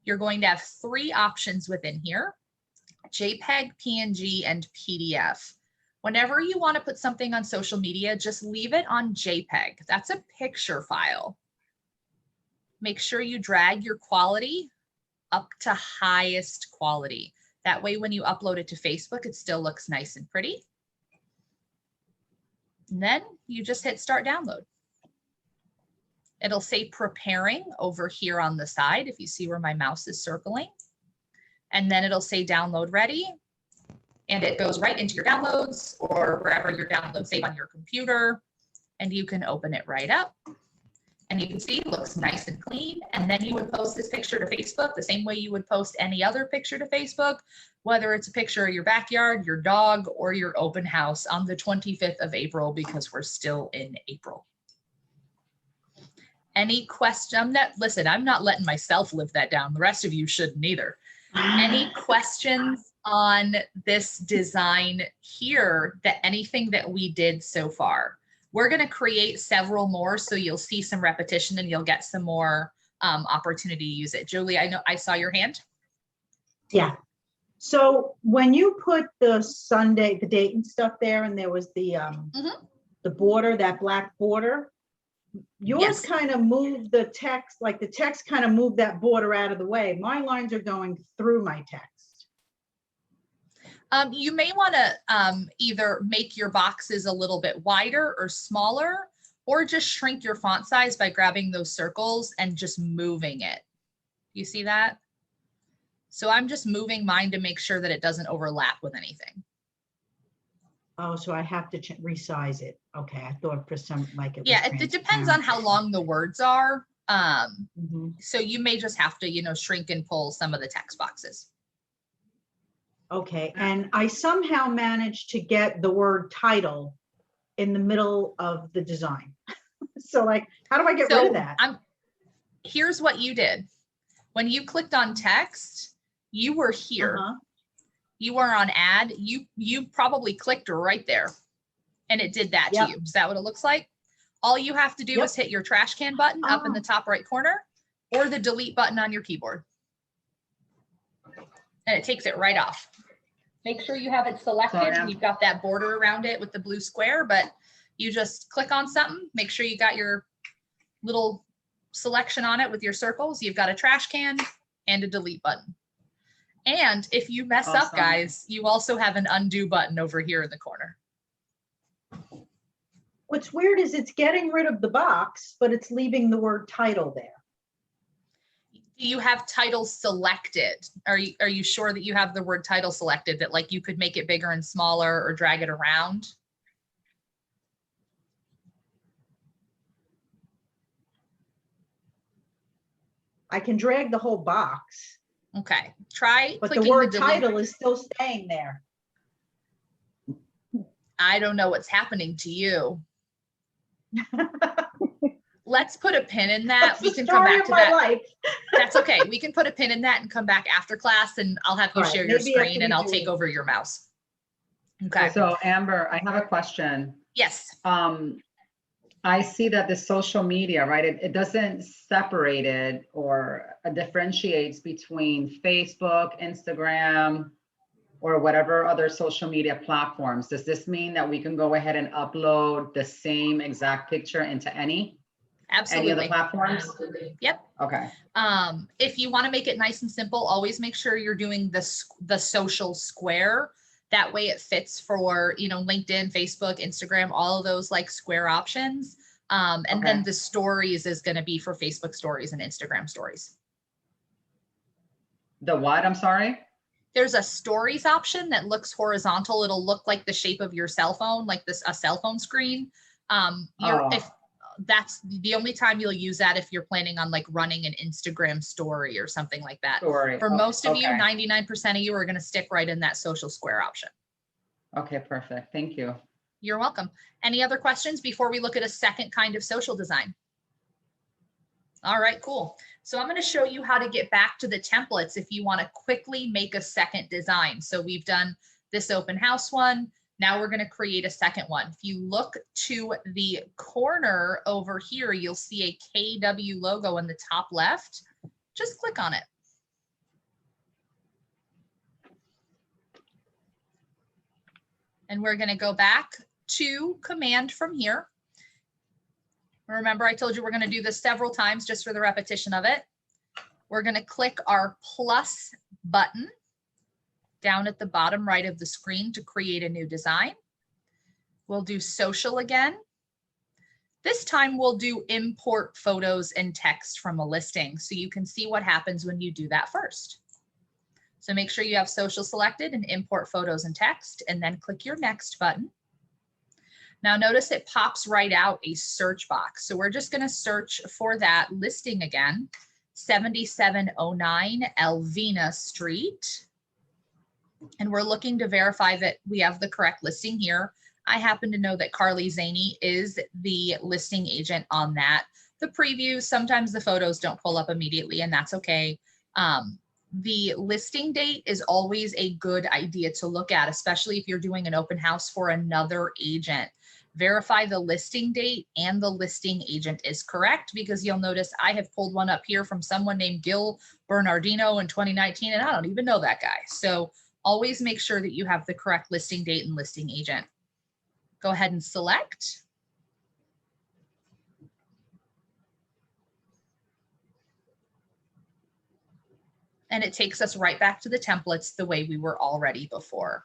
You're going to have 3 options within here: JPEG, PNG, and PDF. Whenever you want to put something on social media, just leave it on JPEG. That's a picture file. Make sure you drag your quality up to highest quality. That way, when you upload it to Facebook, it still looks nice and pretty. And then you just hit start download. It'll say preparing over here on the side, if you see where my mouse is circling. And then it'll say download ready. And it goes right into your downloads or wherever your downloads save on your computer. And you can open it right up. And you can see it looks nice and clean. And then you would post this picture to Facebook the same way you would post any other picture to Facebook, whether it's a picture of your backyard, your dog, or your open house on the 25th of April, because we're still in April. Any question? Listen, I'm not letting myself live that down. The rest of you shouldn't either. Any questions on this design here, that anything that we did so far? We're going to create several more, so you'll see some repetition and you'll get some more opportunity to use it. Julie, I know I saw your hand. Yeah. So when you put the Sunday, the date and stuff there, and there was the border, that black border, yours Yes. kind of moved the text, like the text kind of moved that border out of the way. My lines are going through my text. You may want to either make your boxes a little bit wider or smaller, or just shrink your font size by grabbing those circles and just moving it. You see that? So I'm just moving mine to make sure that it doesn't overlap with anything. Oh, so I have to resize it. Okay, I thought for some, like it was Yeah, it depends on how long the words are. Mhm. So you may just have to, you know, shrink and pull some of the text boxes. Okay, and I somehow managed to get the word title in the middle of the design. So like, how do I get rid of that? Here's what you did. When you clicked on text, you were here. You were on add. You probably clicked right there and it did that to you. Is that what it looks like? All you have to do is hit your trash can button up in the top right corner, or the delete button on your keyboard. And it takes it right off. Make sure you have it selected and you've got that border around it with the blue square, but you just click on something, make sure you got your little selection on it with your circles. You've got a trash can and a delete button. And if you mess up, guys, you also have an undo button over here in the corner. What's weird is it's getting rid of the box, but it's leaving the word title there. Do you have title selected? Are you sure that you have the word title selected, that like you could make it bigger and smaller or drag it around? I can drag the whole box. Okay, try but the clicking word the delete. title is still staying there. I don't know what's happening to you. Let's put a pin in that. We can come back to that. That's okay. We can put a pin in that and come back after class, and I'll have you share your screen and I'll take over your mouse. Okay. So Amber, I have a question. Yes. I see that the social media, right? It doesn't separate it or differentiates between Facebook, Instagram, or whatever other social media platforms. Does this mean that we can go ahead and upload the same exact picture into any other platforms? Absolutely. Yep. Okay. If you want to make it nice and simple, always make sure you're doing the social square. That way it fits for, you know, LinkedIn, Facebook, Instagram, all of those like square options. And then the stories is going to be for Facebook stories and Instagram stories. The what? I'm sorry? There's a stories option that looks horizontal. It'll look like the shape of your cell phone, like a cell phone screen. If that's the only time you'll use that if you're planning on like running an Instagram story or something like that. Story. For most of you, Okay. 99% of you are going to stick right in that social square option. Okay, perfect. Thank you. You're welcome. Any other questions before we look at a second kind of social design? All right, cool. So I'm going to show you how to get back to the templates if you want to quickly make a second design. So we've done this open house one. Now we're going to create a second one. If you look to the corner over here, you'll see a KW logo in the top left. Just click on it. And we're going to go back to command from here. Remember, I told you we're going to do this several times just for the repetition of it. We're going to click our plus button down at the bottom right of the screen to create a new design. We'll do social again. This time we'll do import photos and text from a listing so you can see what happens when you do that first. So make sure you have social selected and import photos and text, and then click your next button. Now notice it pops right out a search box. So we're just going to search for that listing again, 7709 Elvina Street. And we're looking to verify that we have the correct listing here. I happen to know that Carly Zaney is the listing agent on that. The preview, sometimes the photos don't pull up immediately, and that's okay. The listing date is always a good idea to look at, especially if you're doing an open house for another agent. Verify the listing date and the listing agent is correct, because you'll notice I have pulled one up here from someone named Gil Bernardino in 2019, and I don't even know that guy. So always make sure that you have the correct listing date and listing agent. Go ahead and select. And it takes us right back to the templates the way we were already before.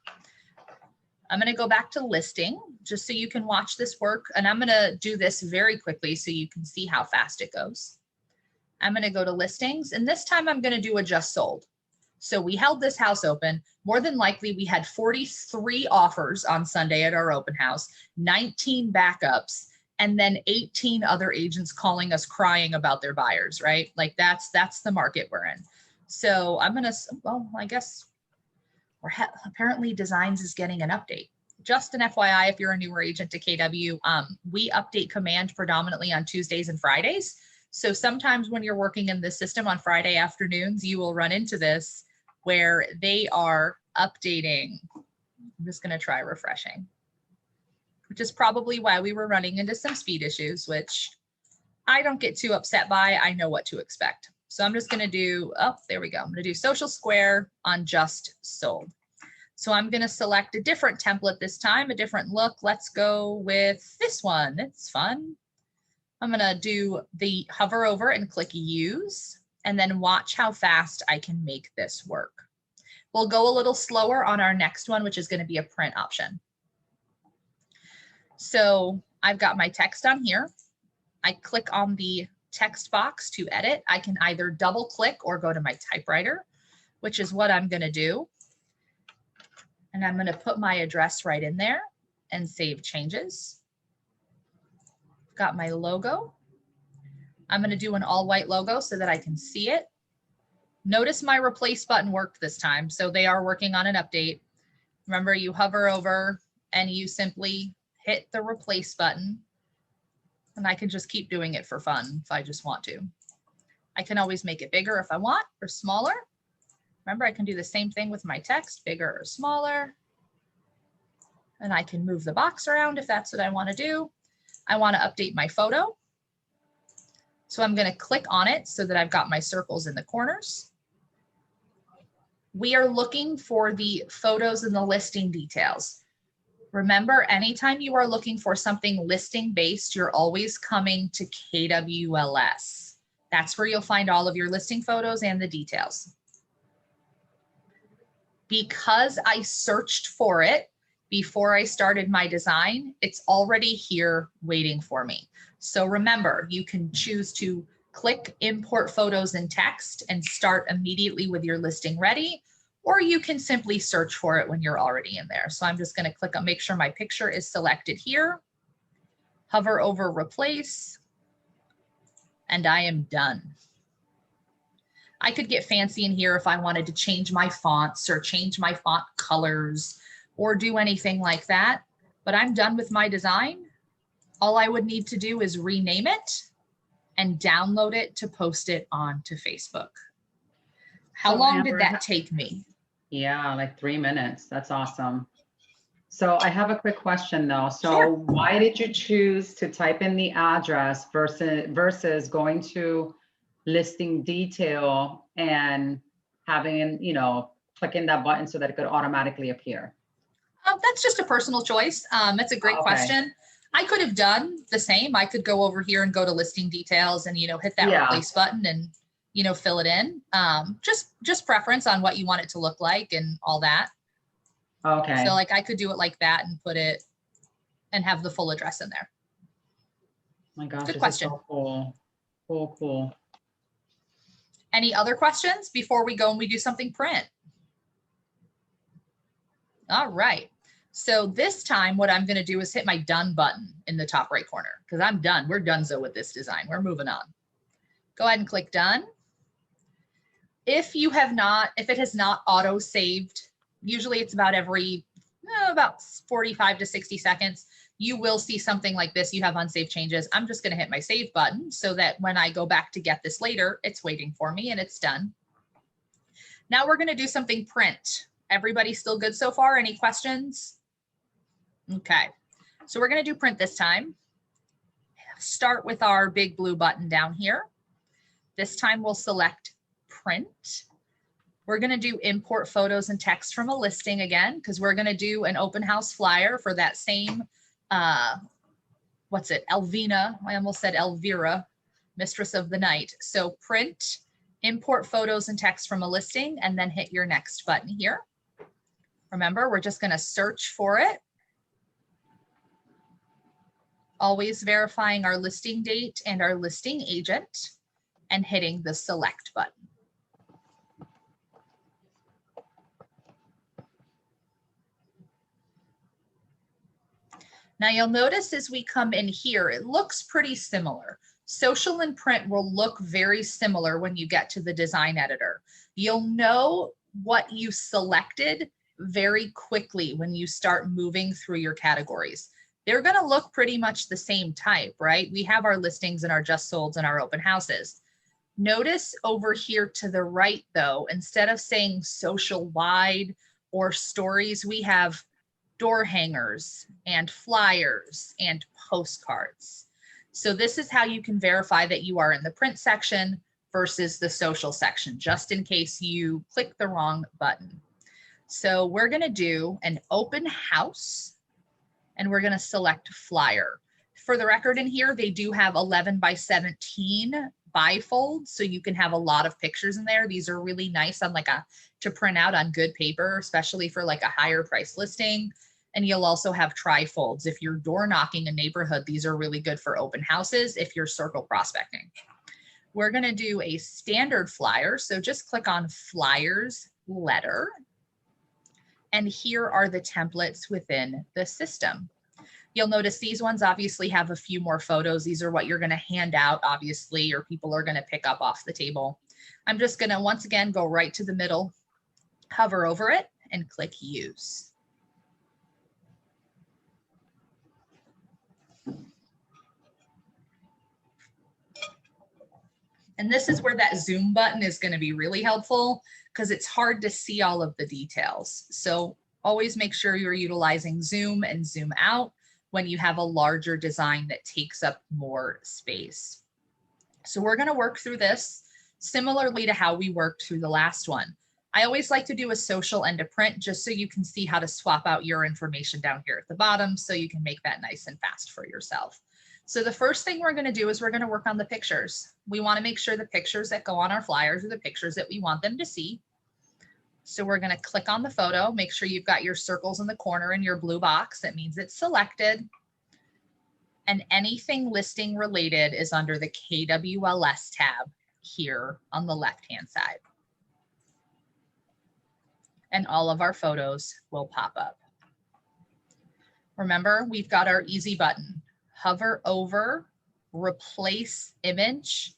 I'm going to go back to listing just so you can watch this work. And I'm going to do this very quickly so you can see how fast it goes. I'm going to go to listings, and this time I'm going to do a just sold. So we held this house open. More than likely, we had 43 offers on Sunday at our open house, 19 backups, and then 18 other agents calling us crying about their buyers, right? Like that's the market we're in. So I'm going to, well, I guess apparently Designs is getting an update. Just an FYI, if you're a newer agent to KW, we update command predominantly on Tuesdays and Fridays. So sometimes when you're working in the system on Friday afternoons, you will run into this where they are updating. I'm just going to try refreshing, which is probably why we were running into some speed issues, which I don't get too upset by. I know what to expect. So I'm just going to do, oh, there we go. I'm going to do social square on just sold. So I'm going to select a different template this time, a different look. Let's go with this one. It's fun. I'm going to do the hover over and click use, and then watch how fast I can make this work. We'll go a little slower on our next one, which is going to be a print option. So I've got my text on here. I click on the text box to edit. I can either double click or go to my typewriter, which is what I'm going to do. And I'm going to put my address right in there and save changes. Got my logo. I'm going to do an all white logo so that I can see it. Notice my replace button worked this time. So they are working on an update. Remember, you hover over and you simply hit the replace button. And I can just keep doing it for fun if I just want to. I can always make it bigger if I want, or smaller. Remember, I can do the same thing with my text, bigger or smaller. And I can move the box around if that's what I want to do. I want to update my photo. So I'm going to click on it so that I've got my circles in the corners. We are looking for the photos and the listing details. Remember, anytime you are looking for something listing based, you're always coming to KWLS. That's where you'll find all of your listing photos and the details. Because I searched for it before I started my design, it's already here waiting for me. So remember, you can choose to click import photos and text and start immediately with your listing ready, or you can simply search for it when you're already in there. So I'm just going to click on, make sure my picture is selected here, hover over replace, and I am done. I could get fancy in here if I wanted to change my fonts or change my font colors or do anything like that, but I'm done with my design. All I would need to do is rename it and download it to post it onto Facebook. How So, long did Amber, that take me? Yeah, like 3 minutes. That's awesome. So I have a quick question though. So Sure. why did you choose to type in the address versus going to listing detail and having, clicking that button so that it could automatically appear? That's just a personal choice. It's a great Okay. question. I could have done the same. I could go over here and go to listing details and, hit that Yeah. replace button and, fill it in. Just preference on what you want it to look like and all that. Okay. So like I could do it like that and put it and have the full address in there. My gosh, Good this question. is so cool. Cool. Any other questions before we go and we do something print? All right. So this time what I'm going to do is hit my done button in the top right corner because I'm done. We're donezo with this design. We're moving on. Go ahead and click done. If it has not auto saved, usually it's about every about 45 to 60 seconds, you will see something like this. You have unsaved changes. I'm just going to hit my save button so that when I go back to get this later, it's waiting for me and it's done. Now we're going to do something print. Everybody still good so far? Any questions? Okay, so we're going to do print this time. Start with our big blue button down here. This time we'll select print. We're going to do import photos and text from a listing again, because we're going to do an open house flyer for that same, Elvina, I almost said Elvira, Mistress of the Night. So print, import photos and text from a listing, and then hit your next button here. Remember, we're just going to search for it. Always verifying our listing date and our listing agent and hitting the select button. Now you'll notice as we come in here, it looks pretty similar. Social and print will look very similar when you get to the design editor. You'll know what you selected very quickly when you start moving through your categories. They're going to look pretty much the same type, right? We have our listings and our just solds and our open houses. Notice over here to the right though, instead of saying social wide or stories, we have door hangers and flyers and postcards. So this is how you can verify that you are in the print section versus the social section, just in case you click the wrong button. So we're going to do an open house and we're going to select flyer. For the record in here, they do have 11 by 17 bifolds, so you can have a lot of pictures in there. These are really nice on to print out on good paper, especially for like a higher price listing. And you'll also have trifolds. If you're door knocking a neighborhood, these are really good for open houses if you're circle prospecting. We're going to do a standard flyer. So just click on flyers letter. And here are the templates within the system. You'll notice these ones obviously have a few more photos. These are what you're going to hand out, obviously, or people are going to pick up off the table. I'm just going to once again go right to the middle, hover over it, and click use. And this is where that zoom button is going to be really helpful because it's hard to see all of the details. So always make sure you're utilizing zoom and zoom out when you have a larger design that takes up more space. So we're going to work through this similarly to how we worked through the last one. I always like to do a social and a print just so you can see how to swap out your information down here at the bottom so you can make that nice and fast for yourself. So the first thing we're going to do is we're going to work on the pictures. We want to make sure the pictures that go on our flyers are the pictures that we want them to see. So we're going to click on the photo, make sure you've got your circles in the corner in your blue box. That means it's selected. And anything listing related is under the KWLS tab here on the left-hand side. And all of our photos will pop up. Remember, we've got our easy button. Hover over, replace image,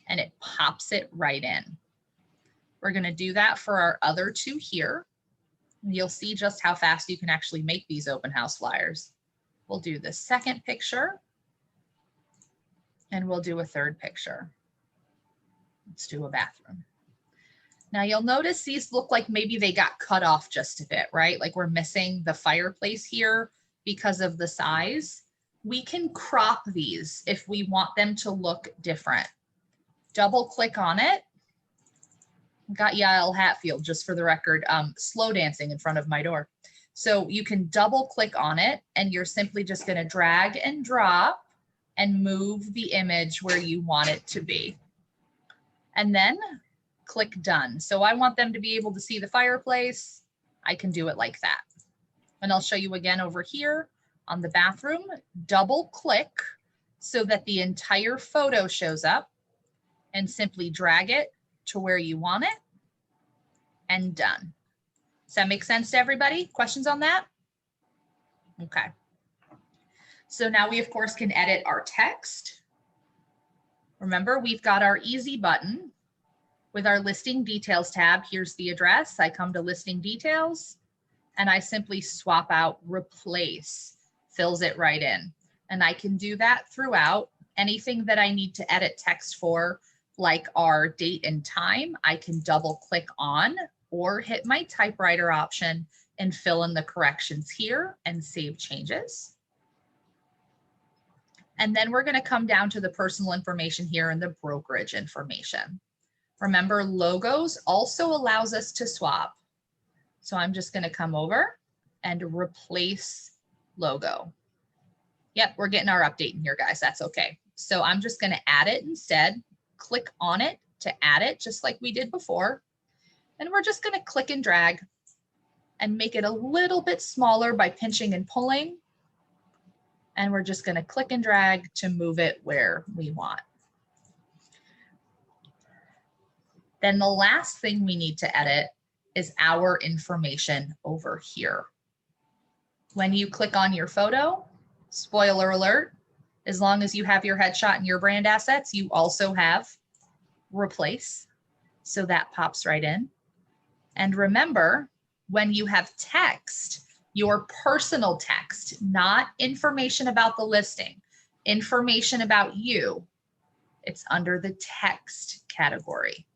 and it pops it right in. We're going to do that for our other two here. You'll see just how fast you can actually make these open house flyers. We'll do the second picture and we'll do a third picture. Let's do a bathroom. Now you'll notice these look like maybe they got cut off just a bit, right? Like we're missing the fireplace here because of the size. We can crop these if we want them to look different. Double click on it. Got Yael Hatfield, just for the record, slow dancing in front of my door. So you can double click on it and you're simply just going to drag and drop and move the image where you want it to be. And then click done. So I want them to be able to see the fireplace. I can do it like that. And I'll show you again over here on the bathroom. Double click so that the entire photo shows up and simply drag it to where you want it and done. Does that make sense to everybody? Questions on that? Okay. So now we of course can edit our text. Remember, we've got our easy button with our listing details tab. Here's the address. I come to listing details and I simply swap out replace, fills it right in. And I can do that throughout. Anything that I need to edit text for, like our date and time, I can double click on or hit my typewriter option and fill in the corrections here and save changes. And then we're going to come down to the personal information here and the brokerage information. Remember, logos also allows us to swap. So I'm just going to come over and replace logo. Yep, we're getting our update in here, guys. That's okay. So I'm just going to add it instead. Click on it to add it, just like we did before. And we're just going to click and drag and make it a little bit smaller by pinching and pulling. And we're just going to click and drag to move it where we want. Then the last thing we need to edit is our information over here. When you click on your photo, spoiler alert, as long as you have your headshot and your brand assets, you also have replace. So that pops right in. And remember, when you have text, your personal text, not information about the listing, information about you, it's under the text category.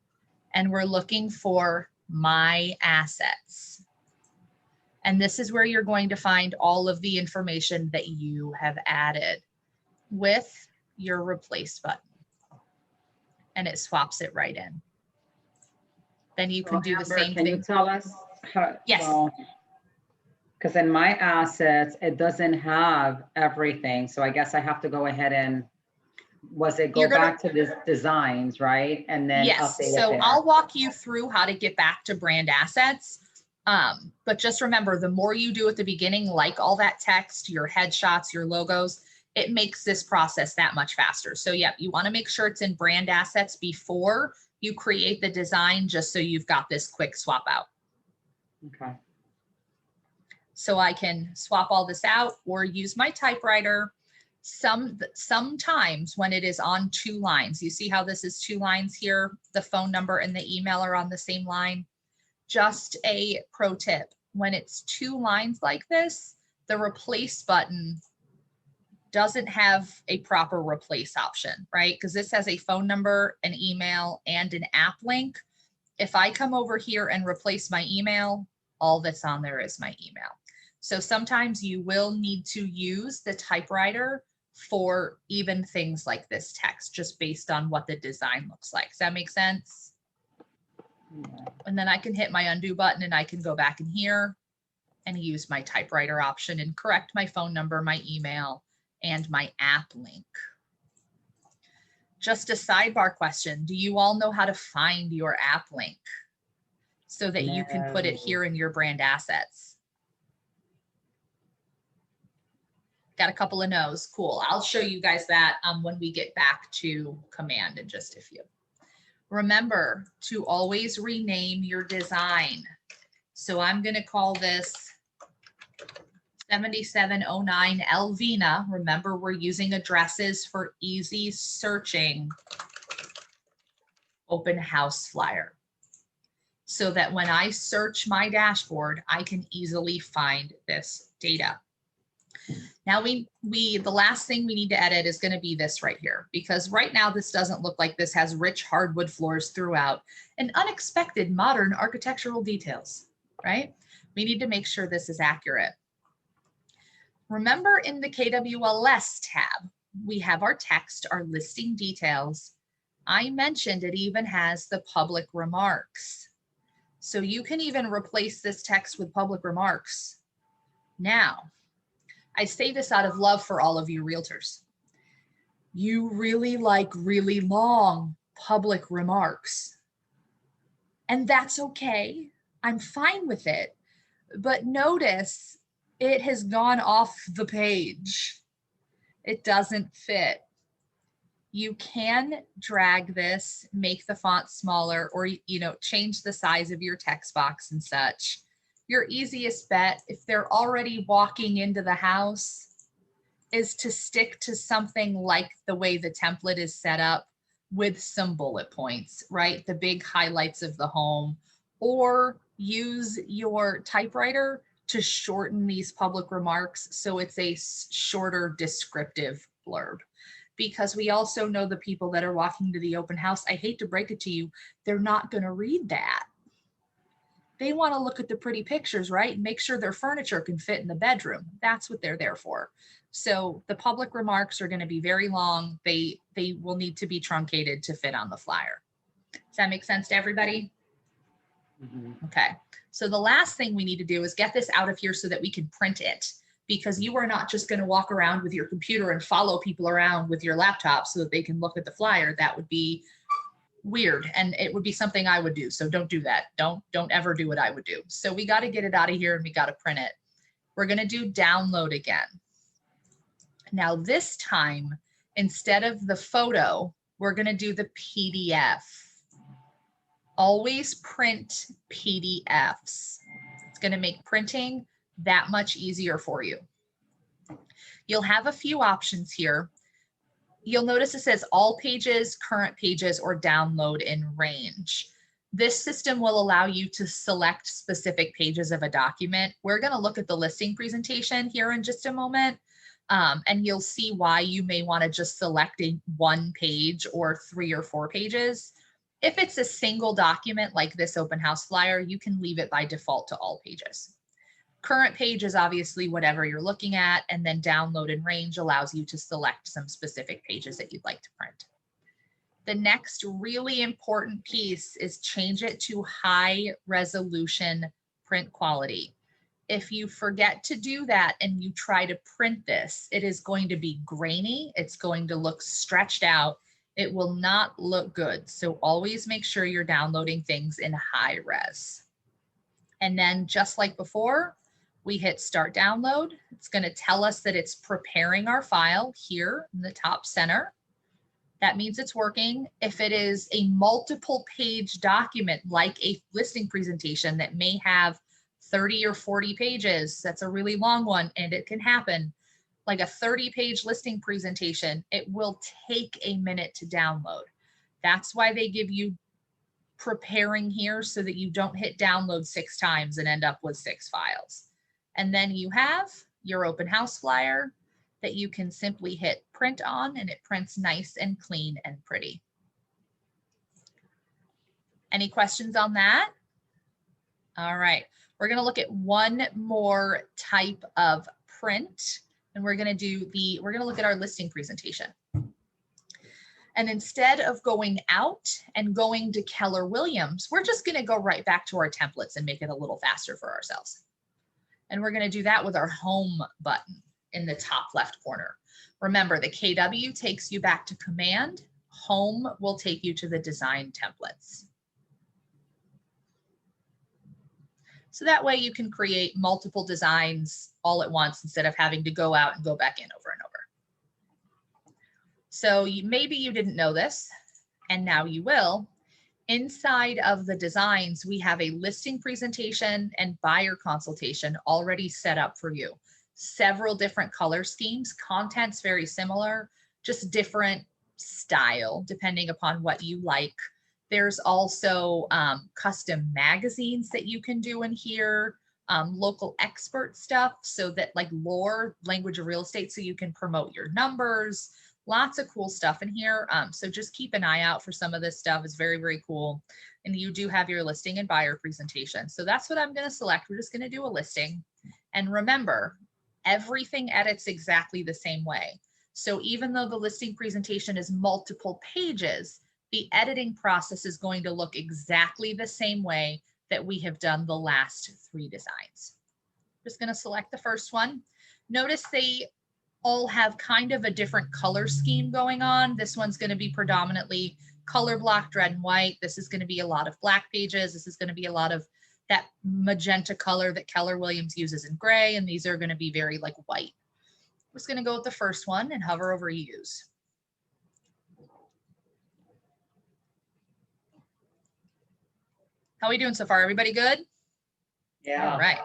And we're looking for my assets. And this is where you're going to find all of the information that you have added with your replace button. And it swaps it right in. Then you can do the same thing. Can you tell us how? Yes. Because in my assets, it doesn't have everything. So I guess I have to go ahead and, go back to the designs, right? And then yes. update So it there. I'll walk you through how to get back to brand assets. But just remember, the more you do at the beginning, like all that text, your headshots, your logos, it makes this process that much faster. So yeah, you want to make sure it's in brand assets before you create the design, just so you've got this quick swap out. Okay. So I can swap all this out or use my typewriter. Sometimes when it is on 2 lines, you see how this is 2 lines here, the phone number and the email are on the same line. Just a pro tip, when it's 2 lines like this, the replace button doesn't have a proper replace option, right? Because this has a phone number, an email, and an app link. If I come over here and replace my email, all that's on there is my email. So sometimes you will need to use the typewriter for even things like this text, just based on what the design looks like. Does that make sense? Yeah. And then I can hit my undo button and I can go back in here and use my typewriter option and correct my phone number, my email, and my app link. Just a sidebar question. Do you all know how to find your app link so that you can put it here in your brand assets? Got a couple of no's. Cool. I'll show you guys that when we get back to command in just a few. Remember to always rename your design. So I'm going to call this 7709 Elvina. Remember, we're using addresses for easy searching. open house flyer, so that when I search my dashboard, I can easily find this data. Now the last thing we need to edit is going to be this right here, because right now this doesn't look like this has rich hardwood floors throughout and unexpected modern architectural details, right? We need to make sure this is accurate. Remember, in the KWLS tab, we have our text, our listing details. I mentioned it even has the public remarks. So you can even replace this text with public remarks. Now, I say this out of love for all of you realtors. You really like really long public remarks. And that's okay. I'm fine with it. But notice it has gone off the page. It doesn't fit. You can drag this, make the font smaller, or, change the size of your text box and such. Your easiest bet, if they're already walking into the house, is to stick to something like the way the template is set up with some bullet points, right? The big highlights of the home, or use your typewriter to shorten these public remarks so it's a shorter descriptive blurb. Because we also know the people that are walking to the open house, I hate to break it to you, they're not going to read that. They want to look at the pretty pictures, right? And make sure their furniture can fit in the bedroom. That's what they're there for. So the public remarks are going to be very long. They will need to be truncated to fit on the flyer. Does that make sense to everybody? Mm-hmm. Okay. So the last thing we need to do is get this out of here so that we can print it, because you are not just going to walk around with your computer and follow people around with your laptop so that they can look at the flyer. That would be weird, and it would be something I would do. So don't do that. Don't ever do what I would do. So we got to get it out of here and we got to print it. We're going to do download again. Now this time, instead of the photo, we're going to do the PDF. Always print PDFs. It's going to make printing that much easier for you. You'll have a few options here. You'll notice it says all pages, current pages, or download in range. This system will allow you to select specific pages of a document. We're going to look at the listing presentation here in just a moment, and you'll see why you may want to just select one page or 3 or 4 pages. If it's a single document like this open house flyer, you can leave it by default to all pages. Current page is obviously whatever you're looking at, and then download in range allows you to select some specific pages that you'd like to print. The next really important piece is change it to high resolution print quality. If you forget to do that and you try to print this, it is going to be grainy. It's going to look stretched out. It will not look good. So always make sure you're downloading things in high res. And then just like before, we hit start download. It's going to tell us that it's preparing our file here in the top center. That means it's working. If it is a multiple page document, like a listing presentation that may have 30 or 40 pages, that's a really long one, and it can happen. Like a 30-page listing presentation, it will take a minute to download. That's why they give you preparing here, so that you don't hit download 6 times and end up with 6 files. And then you have your open house flyer that you can simply hit print on, and it prints nice and clean and pretty. Any questions on that? All right, we're going to look at one more type of print, and we're going to look at our listing presentation. And instead of going out and going to Keller Williams, we're just going to go right back to our templates and make it a little faster for ourselves. And we're going to do that with our home button in the top left corner. Remember, the KW takes you back to command. Home will take you to the design templates. So that way you can create multiple designs all at once instead of having to go out and go back in over and over. So maybe you didn't know this, and now you will. Inside of the designs, we have a listing presentation and buyer consultation already set up for you. Several different color schemes, content's very similar, just different style depending upon what you like. There's also custom magazines that you can do in here, local expert stuff, so that like lore, language of real estate, so you can promote your numbers. Lots of cool stuff in here. So just keep an eye out for some of this stuff. It's very, very cool. And you do have your listing and buyer presentation. So that's what I'm going to select. We're just going to do a listing. And remember, everything edits exactly the same way. So even though the listing presentation is multiple pages, the editing process is going to look exactly the same way that we have done the last 3 designs. Just going to select the first one. Notice they all have kind of a different color scheme going on. This one's going to be predominantly color blocked red and white. This is going to be a lot of black pages. This is going to be a lot of that magenta color that Keller Williams uses in gray. And these are going to be very like white. I'm just going to go with the first one and hover over use. How are we doing so far? Everybody good? Yeah. All right.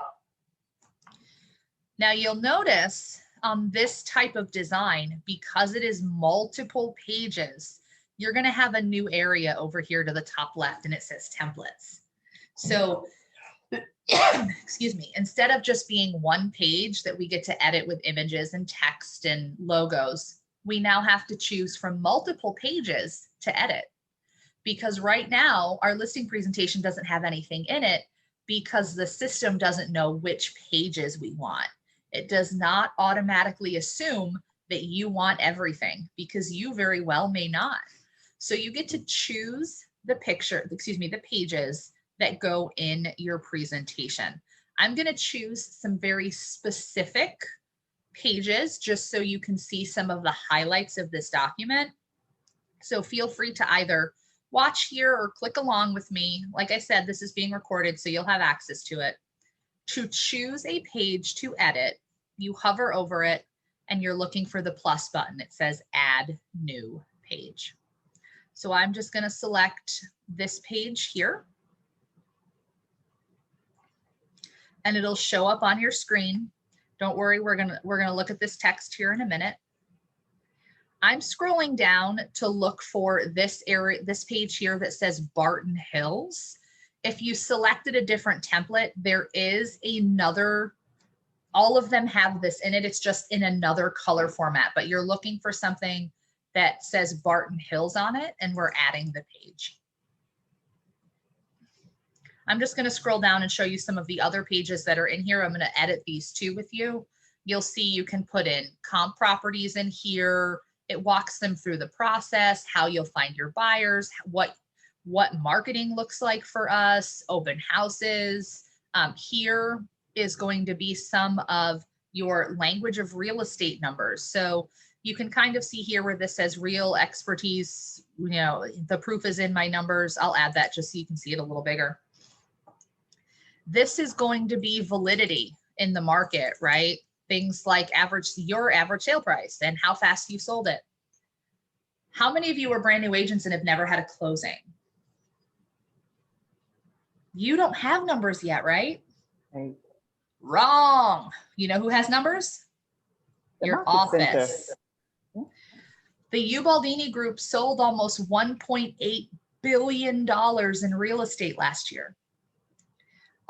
Now you'll notice on this type of design, because it is multiple pages, you're going to have a new area over here to the top left, and it says templates. So, excuse me, instead of just being one page that we get to edit with images and text and logos, we now have to choose from multiple pages to edit. Because right now our listing presentation doesn't have anything in it because the system doesn't know which pages we want. It does not automatically assume that you want everything because you very well may not. So you get to choose the the pages that go in your presentation. I'm going to choose some very specific pages just so you can see some of the highlights of this document. So feel free to either watch here or click along with me. Like I said, this is being recorded, so you'll have access to it. To choose a page to edit, you hover over it and you're looking for the plus button. It says add new page. So I'm just going to select this page here. And it'll show up on your screen. Don't worry, we're gonna look at this text here in a minute. I'm scrolling down to look for this area, this page here that says Barton Hills. If you selected a different template, there is another, all of them have this in it. It's just in another color format, but you're looking for something that says Barton Hills on it, and we're adding the page. I'm just going to scroll down and show you some of the other pages that are in here. I'm going to edit these two with you. You'll see you can put in comp properties in here. It walks them through the process, how you'll find your buyers, what marketing looks like for us, open houses. Here is going to be some of your language of real estate numbers. So you can kind of see here where this says real expertise, you know, the proof is in my numbers. I'll add that just so you can see it a little bigger. This is going to be validity in the market, right? Things like your average sale price and how fast you sold it. How many of you are brand new agents and have never had a closing? You don't have numbers yet, right? Right. Wrong. You know who has numbers? The Your market center. office. The Ubaldini Group sold almost $1.8 billion in real estate last year.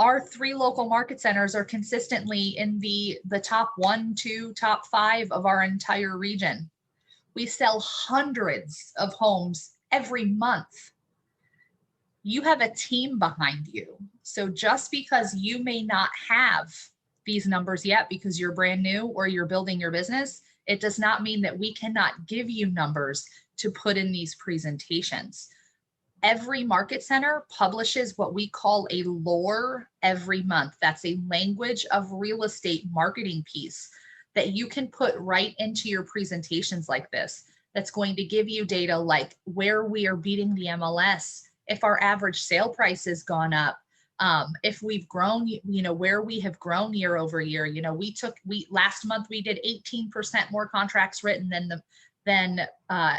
Our 3 local market centers are consistently in the top 1, 2, top 5 of our entire region. We sell hundreds of homes every month. You have a team behind you. So just because you may not have these numbers yet because you're brand new or you're building your business, it does not mean that we cannot give you numbers to put in these presentations. Every market center publishes what we call a lore every month. That's a language of real estate marketing piece that you can put right into your presentations like this. That's going to give you data like where we are beating the MLS, if our average sale price has gone up, if we've grown, you know, where we have grown year over year. You know, last month we did 18% more contracts written than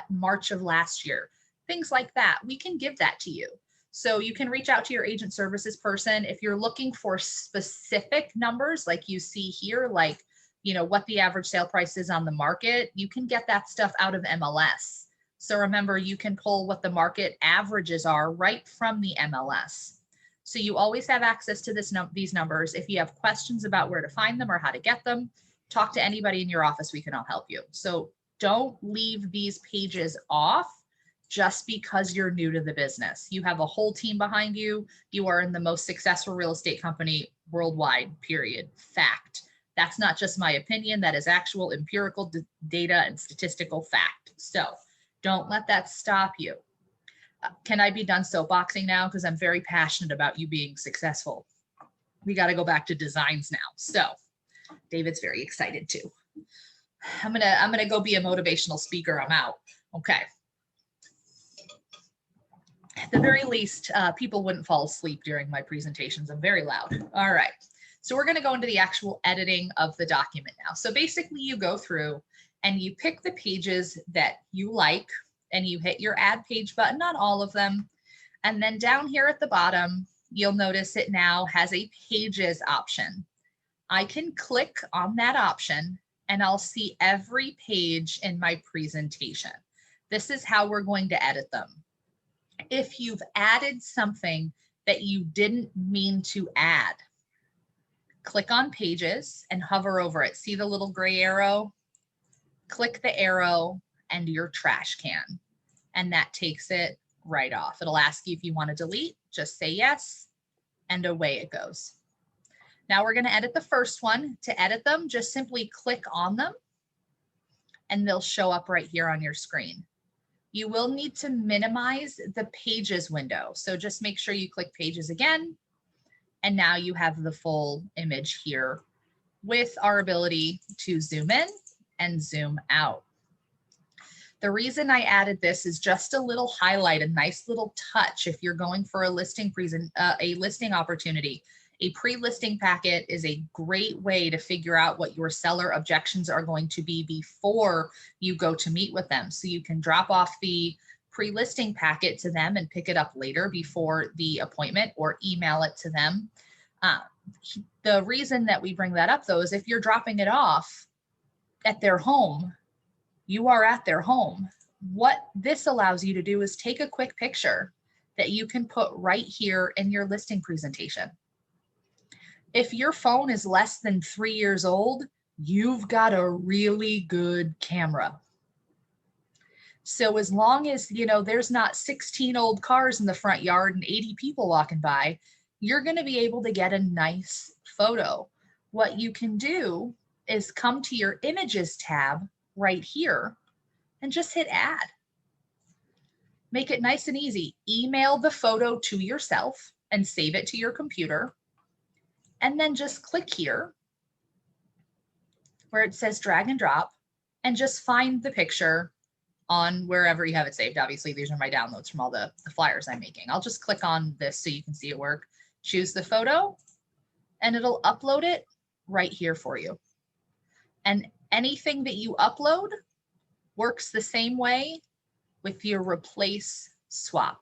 March of last year. Things like that, we can give that to you. So you can reach out to your agent services person. If you're looking for specific numbers, like you see here, like, you know, what the average sale price is on the market, you can get that stuff out of MLS. So remember, you can pull what the market averages are right from the MLS. So you always have access to these numbers. If you have questions about where to find them or how to get them, talk to anybody in your office. We can all help you. So don't leave these pages off just because you're new to the business. You have a whole team behind you. You are in the most successful real estate company worldwide, period. Fact. That's not just my opinion. That is actual empirical data and statistical fact. So don't let that stop you. Can I be done soapboxing now? Because I'm very passionate about you being successful. We got to go back to designs now. So David's very excited too. I'm gonna go be a motivational speaker. I'm out. Okay. At the very least, people wouldn't fall asleep during my presentations. I'm very loud. All right. So we're going to go into the actual editing of the document now. So basically you go through and you pick the pages that you like and you hit your add page button on all of them. And then down here at the bottom, you'll notice it now has a pages option. I can click on that option and I'll see every page in my presentation. This is how we're going to edit them. If you've added something that you didn't mean to add, click on pages and hover over it. See the little gray arrow? Click the arrow and your trash can, and that takes it right off. It'll ask you if you want to delete, just say yes, and away it goes. Now we're going to edit the first one. To edit them, just simply click on them and they'll show up right here on your screen. You will need to minimize the pages window. So just make sure you click pages again. And now you have the full image here with our ability to zoom in and zoom out. The reason I added this is just a little highlight, a nice little touch if you're going for a listing opportunity. A pre-listing packet is a great way to figure out what your seller objections are going to be before you go to meet with them. So you can drop off the pre-listing packet to them and pick it up later before the appointment, or email it to them. The reason that we bring that up though is if you're dropping it off at their home, you are at their home. What this allows you to do is take a quick picture that you can put right here in your listing presentation. If your phone is less than 3 years old, you've got a really good camera. So as long as, you know, there's not 16 old cars in the front yard and 80 people walking by, you're going to be able to get a nice photo. What you can do is come to your images tab right here and just hit add. Make it nice and easy. Email the photo to yourself and save it to your computer. And then just click here where it says drag and drop and just find the picture on wherever you have it saved. Obviously, these are my downloads from all the flyers I'm making. I'll just click on this so you can see it work. Choose the photo and it'll upload it right here for you. And anything that you upload works the same way with your replace swap.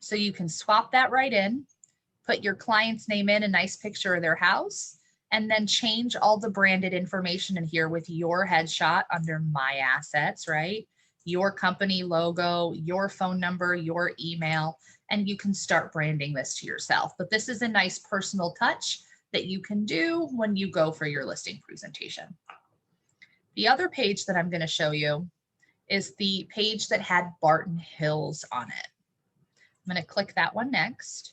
So you can swap that right in, put your client's name in, a nice picture of their house, and then change all the branded information in here with your headshot under my assets, right? Your company logo, your phone number, your email, and you can start branding this to yourself. But this is a nice personal touch that you can do when you go for your listing presentation. The other page that I'm going to show you is the page that had Barton Hills on it. I'm going to click that one next.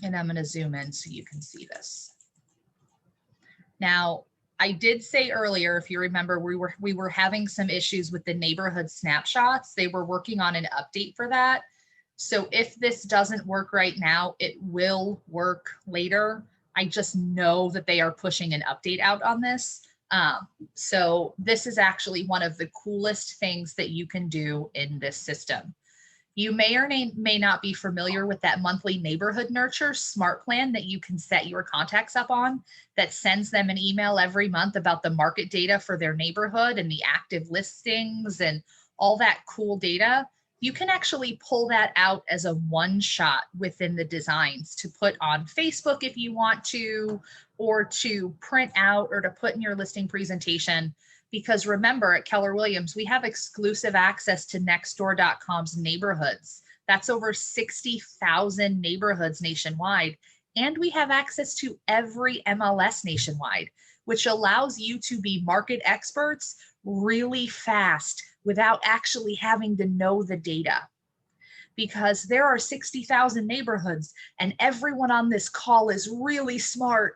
And I'm going to zoom in so you can see this. Now, I did say earlier, if you remember, we were having some issues with the neighborhood snapshots. They were working on an update for that. So if this doesn't work right now, it will work later. I just know that they are pushing an update out on this. So this is actually one of the coolest things that you can do in this system. You may or may not be familiar with that monthly neighborhood nurture smart plan that you can set your contacts up on that sends them an email every month about the market data for their neighborhood and the active listings and all that cool data. You can actually pull that out as a one shot within the designs to put on Facebook if you want to, or to print out or to put in your listing presentation. because remember at Keller Williams, we have exclusive access to Nextdoor.com's neighborhoods. That's over 60,000 neighborhoods nationwide. And we have access to every MLS nationwide, which allows you to be market experts really fast without actually having to know the data. Because there are 60,000 neighborhoods and everyone on this call is really smart,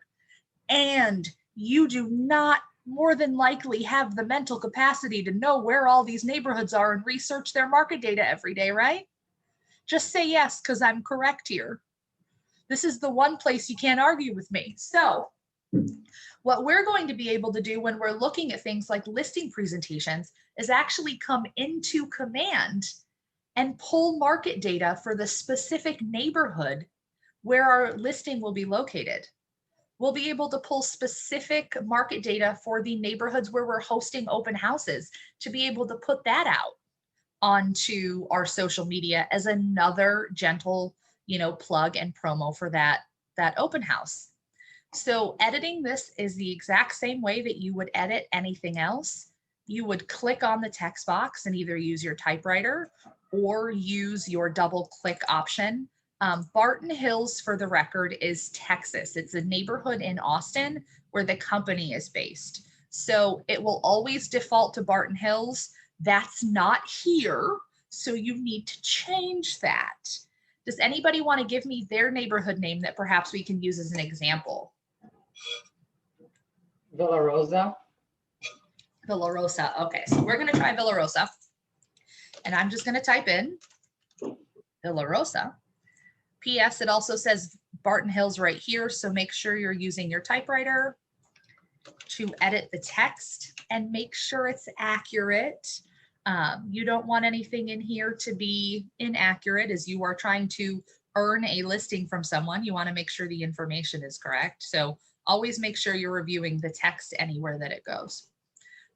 and you do not more than likely have the mental capacity to know where all these neighborhoods are and research their market data every day, right? Just say yes, because I'm correct here. This is the one place you can't argue with me. So what we're going to be able to do when we're looking at things like listing presentations is actually come into Command and pull market data for the specific neighborhood where our listing will be located. We'll be able to pull specific market data for the neighborhoods where we're hosting open houses to be able to put that out onto our social media as another gentle, plug and promo for that open house. So editing this is the exact same way that you would edit anything else. You would click on the text box and either use your typewriter or use your double click option. Barton Hills, for the record, is Texas. It's a neighborhood in Austin where the company is based. So it will always default to Barton Hills. That's not here. So you need to change that. Does anybody want to give me their neighborhood name that perhaps we can use as an example? Villa Rosa. Villa Rosa. Okay, so we're going to try Villa Rosa. And I'm just going to type in Villa Rosa. P.S. It also says Barton Hills right here. So make sure you're using your typewriter to edit the text and make sure it's accurate. You don't want anything in here to be inaccurate as you are trying to earn a listing from someone. You want to make sure the information is correct. So always make sure you're reviewing the text anywhere that it goes.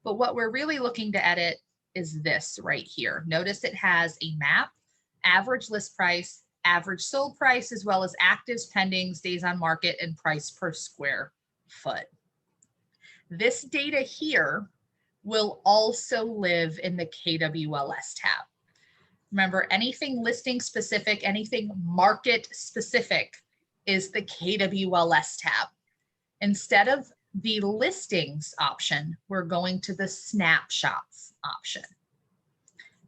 But what we're really looking to edit is this right here. Notice it has a map, average list price, average sold price, as well as actives, pendings, days on market, and price per square foot. This data here will also live in the KWLS tab. Remember, anything listing specific, anything market specific is the KWLS tab. Instead of the listings option, we're going to the snapshots option.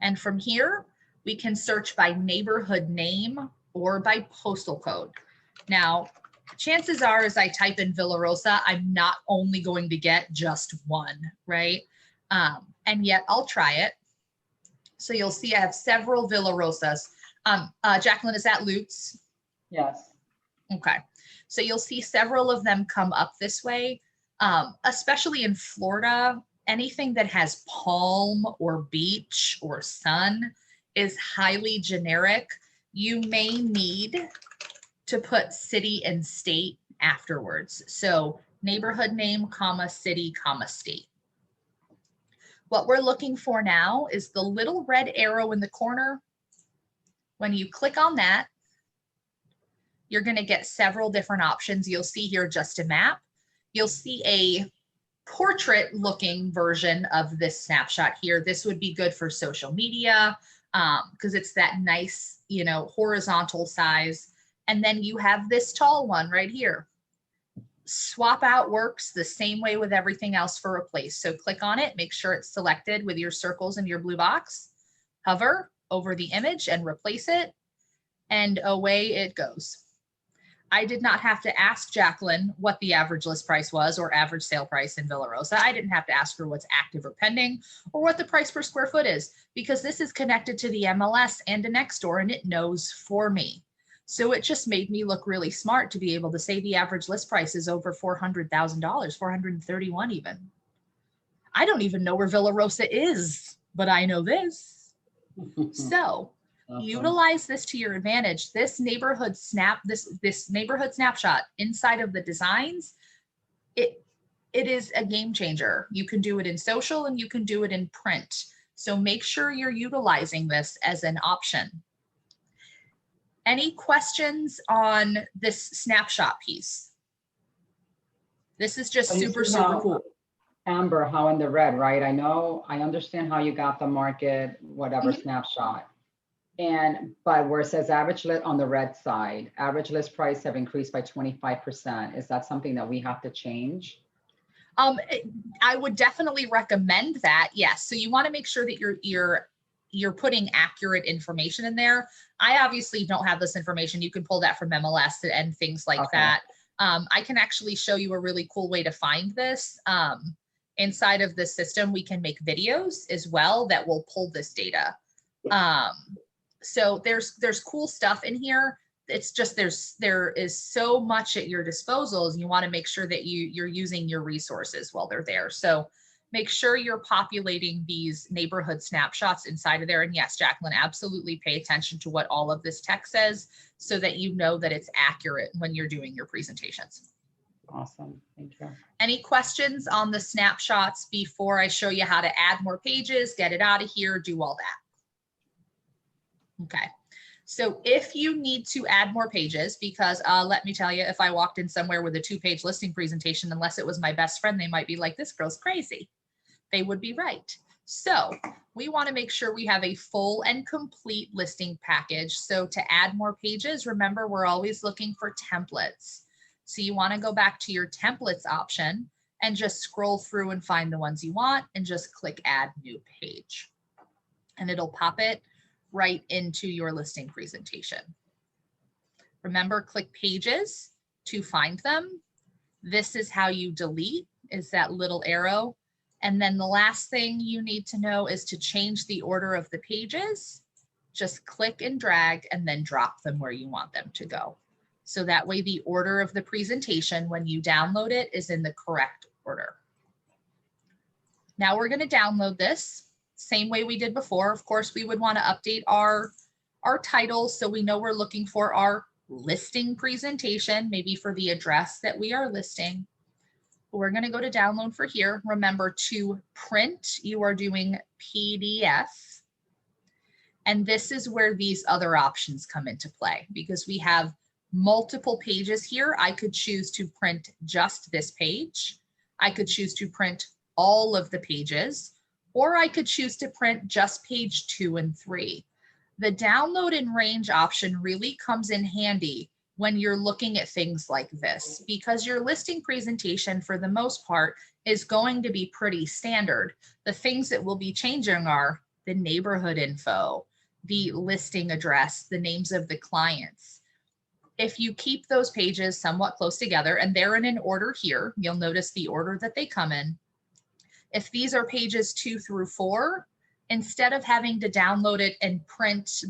And from here, we can search by neighborhood name or by postal code. Now, chances are as I type in Villa Rosa, I'm not only going to get just one, right? And yet I'll try it. So you'll see I have several Villa Rosas. Jacqueline, is that Lutz? Yes. Okay. So you'll see several of them come up this way, especially in Florida. Anything that has palm or beach or sun is highly generic. You may need to put city and state afterwards. So neighborhood name, comma, city, comma, state. What we're looking for now is the little red arrow in the corner. When you click on that, you're going to get several different options. You'll see here just a map. You'll see a portrait looking version of this snapshot here. This would be good for social media because it's that nice, horizontal size. And then you have this tall one right here. Swap out works the same way with everything else for replace. So click on it, make sure it's selected with your circles and your blue box, hover over the image and replace it, and away it goes. I did not have to ask Jacqueline what the average list price was or average sale price in Villa Rosa. I didn't have to ask her what's active or pending or what the price per square foot is, because this is connected to the MLS and to Nextdoor and it knows for me. So it just made me look really smart to be able to say the average list price is over $400,000, 431 even. I don't even know where Villa Rosa is, but I know this. So utilize this to your advantage. This neighborhood this neighborhood snapshot inside of the designs, it is a game changer. You can do it in social and you can do it in print. So make sure you're utilizing this as an option. Any questions on this snapshot piece? This is just super cool. Amber, how in the red, right? I understand how you got the market, whatever snapshot. But where it says average list on the red side, average list price have increased by 25%. Is that something that we have to change? I would definitely recommend that. Yes. So you want to make sure that you're putting accurate information in there. I obviously don't have this information. You can pull that from MLS and things like that. I can actually show you a really cool way to find this. Inside of the system, we can make videos as well that will pull this data. So there's cool stuff in here. It's just there is so much at your disposal, and you want to make sure that you're using your resources while they're there. So make sure you're populating these neighborhood snapshots inside of there. And yes, Jacqueline, absolutely pay attention to what all of this text says so that you know that it's accurate when you're doing your presentations. Awesome. Thank you. Any questions on the snapshots before I show you how to add more pages, get it out of here, do all that? Okay. So if you need to add more pages, because let me tell you, if I walked in somewhere with a 2-page listing presentation, unless it was my best friend, they might be like, this girl's crazy. They would be right. So we want to make sure we have a full and complete listing package. So to add more pages, remember, we're always looking for templates. So you want to go back to your templates option and just scroll through and find the ones you want and just click add new page. And it'll pop it right into your listing presentation. Remember, click pages to find them. This is how you delete, is that little arrow. And then the last thing you need to know is to change the order of the pages. Just click and drag and then drop them where you want them to go. So that way the order of the presentation when you download it is in the correct order. Now we're going to download this same way we did before. Of course, we would want to update our titles so we know we're looking for our listing presentation, maybe for the address that we are listing. We're going to go to download for here. Remember, to print, you are doing PDF. And this is where these other options come into play because we have multiple pages here. I could choose to print just this page. I could choose to print all of the pages, or I could choose to print just page 2 and 3. The download and range option really comes in handy when you're looking at things like this, because your listing presentation for the most part is going to be pretty standard. The things that will be changing are the neighborhood info, the listing address, the names of the clients. If you keep those pages somewhat close together, and they're in an order here, you'll notice the order that they come in. If these are pages 2 through 4, instead of having to download it and print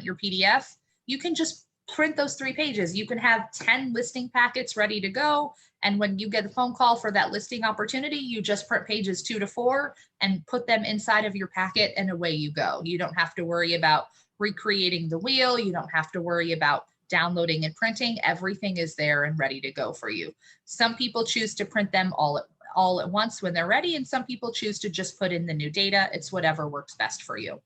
your PDF, you can just print those 3 pages. You can have 10 listing packets ready to go. And when you get a phone call for that listing opportunity, you just print pages 2 to 4 and put them inside of your packet and away you go. You don't have to worry about recreating the wheel. You don't have to worry about downloading and printing. Everything is there and ready to go for you. Some people choose to print them all at once when they're ready, and some people choose to just put in the new data. It's whatever works best for you.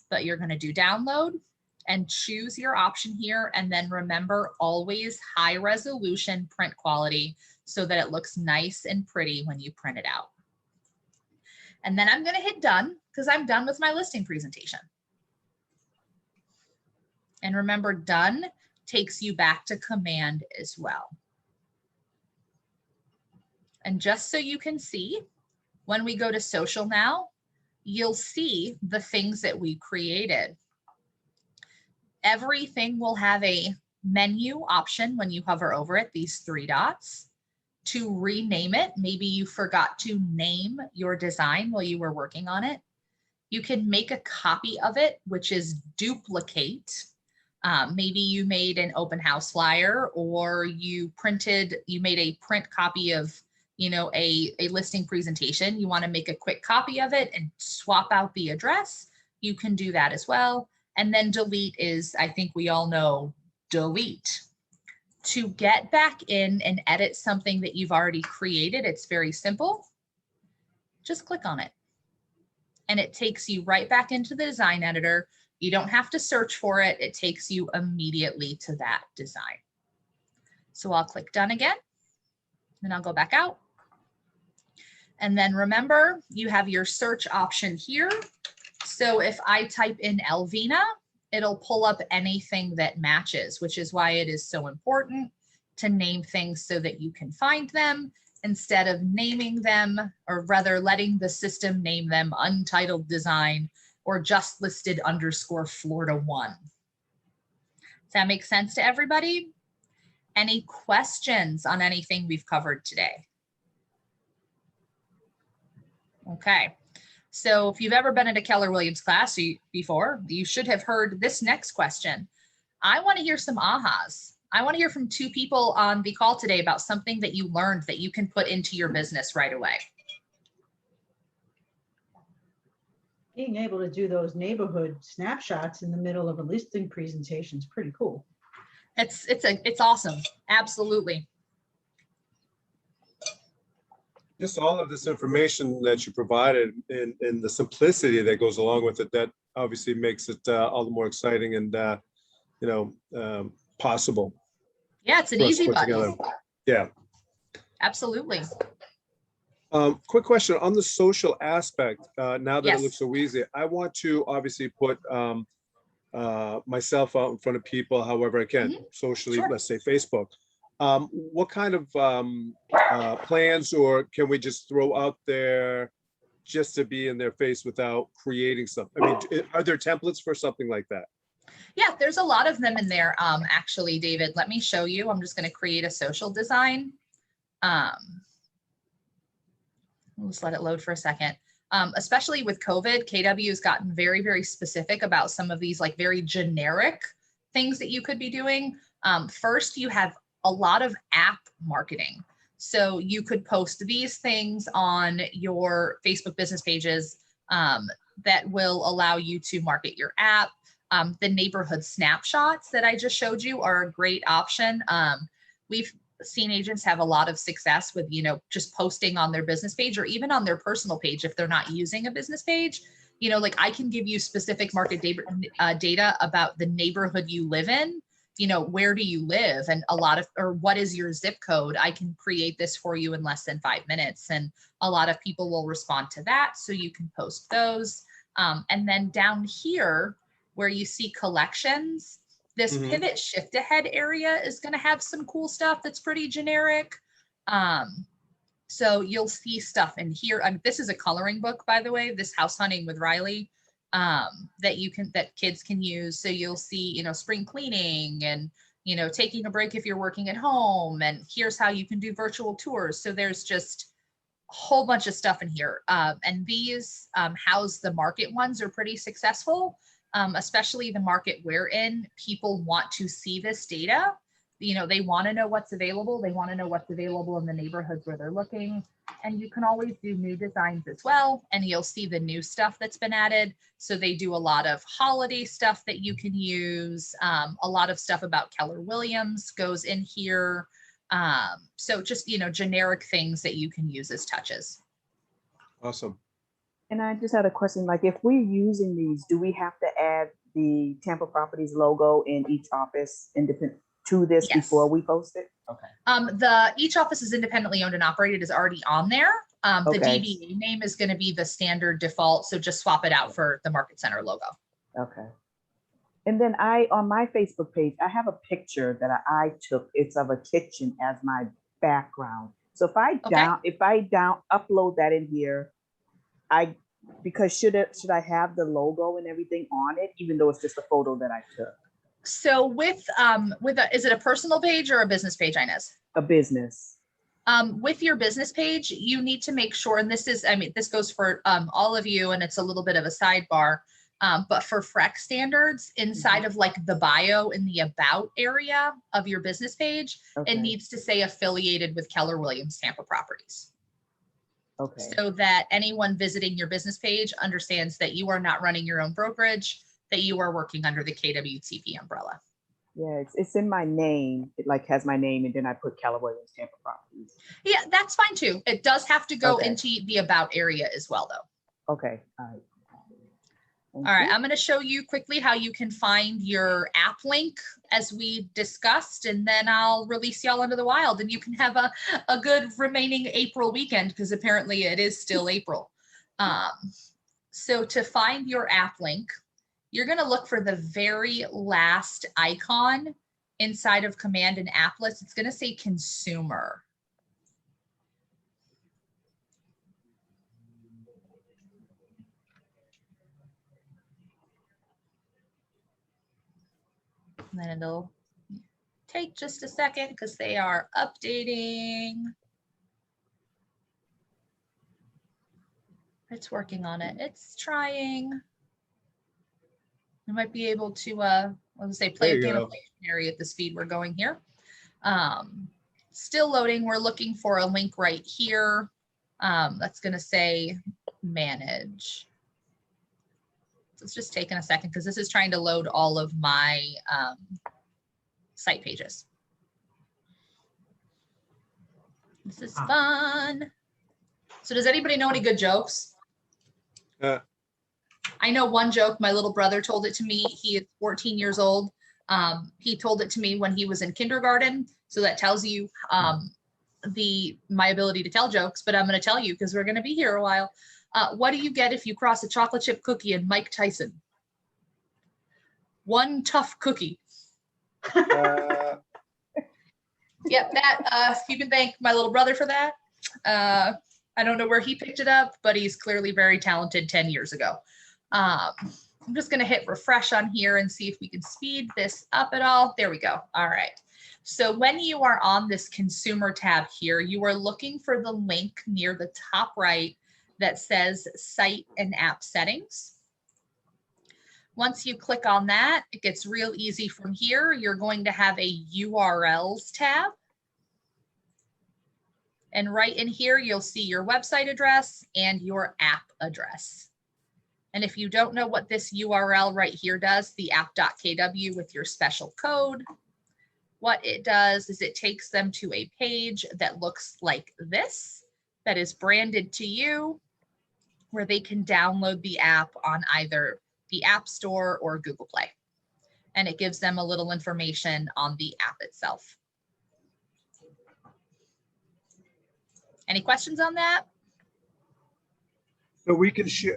But you're going to do download and choose your option here. And then remember, always high resolution print quality so that it looks nice and pretty when you print it out. And then I'm going to hit done because I'm done with my listing presentation. And remember, done takes you back to command as well. And just so you can see, when we go to social now, you'll see the things that we created. Everything will have a menu option when you hover over it, these 3 dots. To rename it, maybe you forgot to name your design while you were working on it. You can make a copy of it, which is duplicate. Maybe you made an open house flyer, or you made a print copy of a listing presentation. You want to make a quick copy of it and swap out the address. You can do that as well. And then delete is, I think we all know, delete. To get back in and edit something that you've already created, it's very simple. Just click on it. And it takes you right back into the design editor. You don't have to search for it. It takes you immediately to that design. So I'll click done again, and I'll go back out. And then remember, you have your search option here. So if I type in Elvina, it'll pull up anything that matches, which is why it is so important to name things so that you can find them instead of naming them, or rather letting the system name them Untitled Design or just listed _ Florida 1. Does that make sense to everybody? Any questions on anything we've covered today? Okay, so if you've ever been in a Keller Williams class before, you should have heard this next question. I want to hear some ahas. I want to hear from 2 people on the call today about something that you learned that you can put into your business right away. Being able to do those neighborhood snapshots in the middle of a listing presentation is pretty cool. It's awesome. Absolutely. Just all of this information that you provided and the simplicity that goes along with it, that obviously makes it all the more exciting and, possible. Yeah, it's an for us to easy put button. together. Yeah. Absolutely. Quick question on the social aspect. Now that Yes. it looks so easy, I want to obviously put myself out in front of people however I can, socially, Sure. let's say Facebook. What kind of plans, or can we just throw out there just to be in their face without creating something? I mean, are there templates for something like that? Yeah, there's a lot of them in there. Actually, David, let me show you. I'm just going to create a social design. We'll just let it load for a second. Especially with COVID, KW has gotten very, very specific about some of these like very generic things that you could be doing. First, you have a lot of app marketing. So you could post these things on your Facebook business pages that will allow you to market your app. The neighborhood snapshots that I just showed you are a great option. We've seen agents have a lot of success with, just posting on their business page or even on their personal page if they're not using a business page. Like I can give you specific market data about the neighborhood you live in. Where do you live, and or what is your zip code? I can create this for you in less than 5 minutes, and a lot of people will respond to that. So you can post those. And then down here where you see collections, this pivot shift ahead area is going to have some cool stuff that's pretty generic. So you'll see stuff in here. This is a coloring book, by the way, this House Hunting with Riley, that kids can use. So you'll see, spring cleaning and, taking a break if you're working at home, and here's how you can do virtual tours. So there's just a whole bunch of stuff in here. And these How's the Market ones are pretty successful. Especially the market we're in, people want to see this data. They want to know what's available. They want to know what's available in the neighborhoods where they're looking. And you can always do new designs as well. And you'll see the new stuff that's been added. So they do a lot of holiday stuff that you can use. A lot of stuff about Keller Williams goes in here. So just, generic things that you can use as touches. Awesome. And I just had a question, like if we're using these, do we have to add the Tampa Properties logo in each office independent to this Yes. before we post it? Okay. Each office is independently owned and operated is already on there. The Okay. DBA name is going to be the standard default. So just swap it out for the Market Center logo. Okay. And then on my Facebook page, I have a picture that I took. It's of a kitchen as my background. So if I upload that in here, should I have the logo and everything on it, even though it's just a photo that I took? So is it a personal page or a business page, Inez? A business. With your business page, you need to make sure, and this goes for all of you, and it's a little bit of a sidebar, but for FREC standards, inside of like the bio in the about area of your business page, it needs to say affiliated with Keller Williams Tampa Properties. Okay. So that anyone visiting your business page understands that you are not running your own brokerage, that you are working under the KWTP umbrella. Yeah, it's in my name. It like has my name, and then I put Keller Williams Tampa Properties. Yeah, that's fine too. It does have to go into the about area as well, though. Okay. All right. All right, I'm going to show you quickly how you can find your app link as we discussed, and then I'll release y'all into the wild and you can have a good remaining April weekend because apparently it is still April. So to find your app link, you're going to look for the very last icon inside of Command and App List. It's going to say consumer. And then it'll take just a second because they are updating. It's working on it. It's trying. You might be able to, let's say, play a game of Pictionary at the speed we're going here. Still loading. We're looking for a link right here. That's going to say manage. So it's just taking a second because this is trying to load all of my site pages. This is fun. So does anybody know any good jokes? I know one joke. My little brother told it to me. He is 14 years old. He told it to me when he was in kindergarten. So that tells you my ability to tell jokes, but I'm going to tell you because we're going to be here a while. What do you get if you cross a chocolate chip cookie and Mike Tyson? One tough cookie. Yep, that you can thank my little brother for that. I don't know where he picked it up, but he's clearly very talented 10 years ago. I'm just going to hit refresh on here and see if we can speed this up at all. There we go. All right. So when you are on this consumer tab here, you are looking for the link near the top right that says site and app settings. Once you click on that, it gets real easy from here. You're going to have a URLs tab. And right in here, you'll see your website address and your app address. And if you don't know what this URL right here does, the app.kw with your special code, what it does is it takes them to a page that looks like this, that is branded to you, where they can download the app on either the App Store or Google Play. And it gives them a little information on the app itself. Any questions on that? So we can share,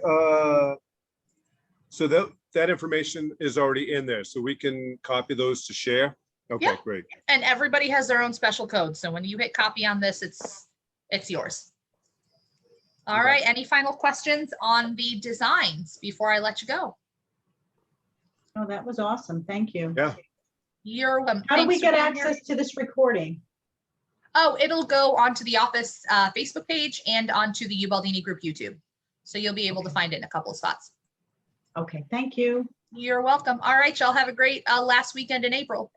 so that information is already in there, so we can copy those to share? Okay, Yeah. great. And everybody has their own special code. So when you hit copy on this, it's yours. All Okay. right, any final questions on the designs before I let you go? Oh, that was awesome. Thank you. Yeah. You're welcome. How do we Thanks for get being here. access to this recording? Oh, it'll go onto the office Facebook page and onto the Ubaldini Group YouTube. So you'll be able to find it in a couple of spots. Okay, thank you. You're welcome. All right, y'all have a great last weekend in April.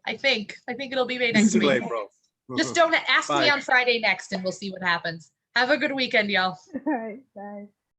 I think it'll be May next Still week. April. Just don't ask me Bye. on Friday next and we'll see what happens. Have a good weekend, y'all. All right, bye.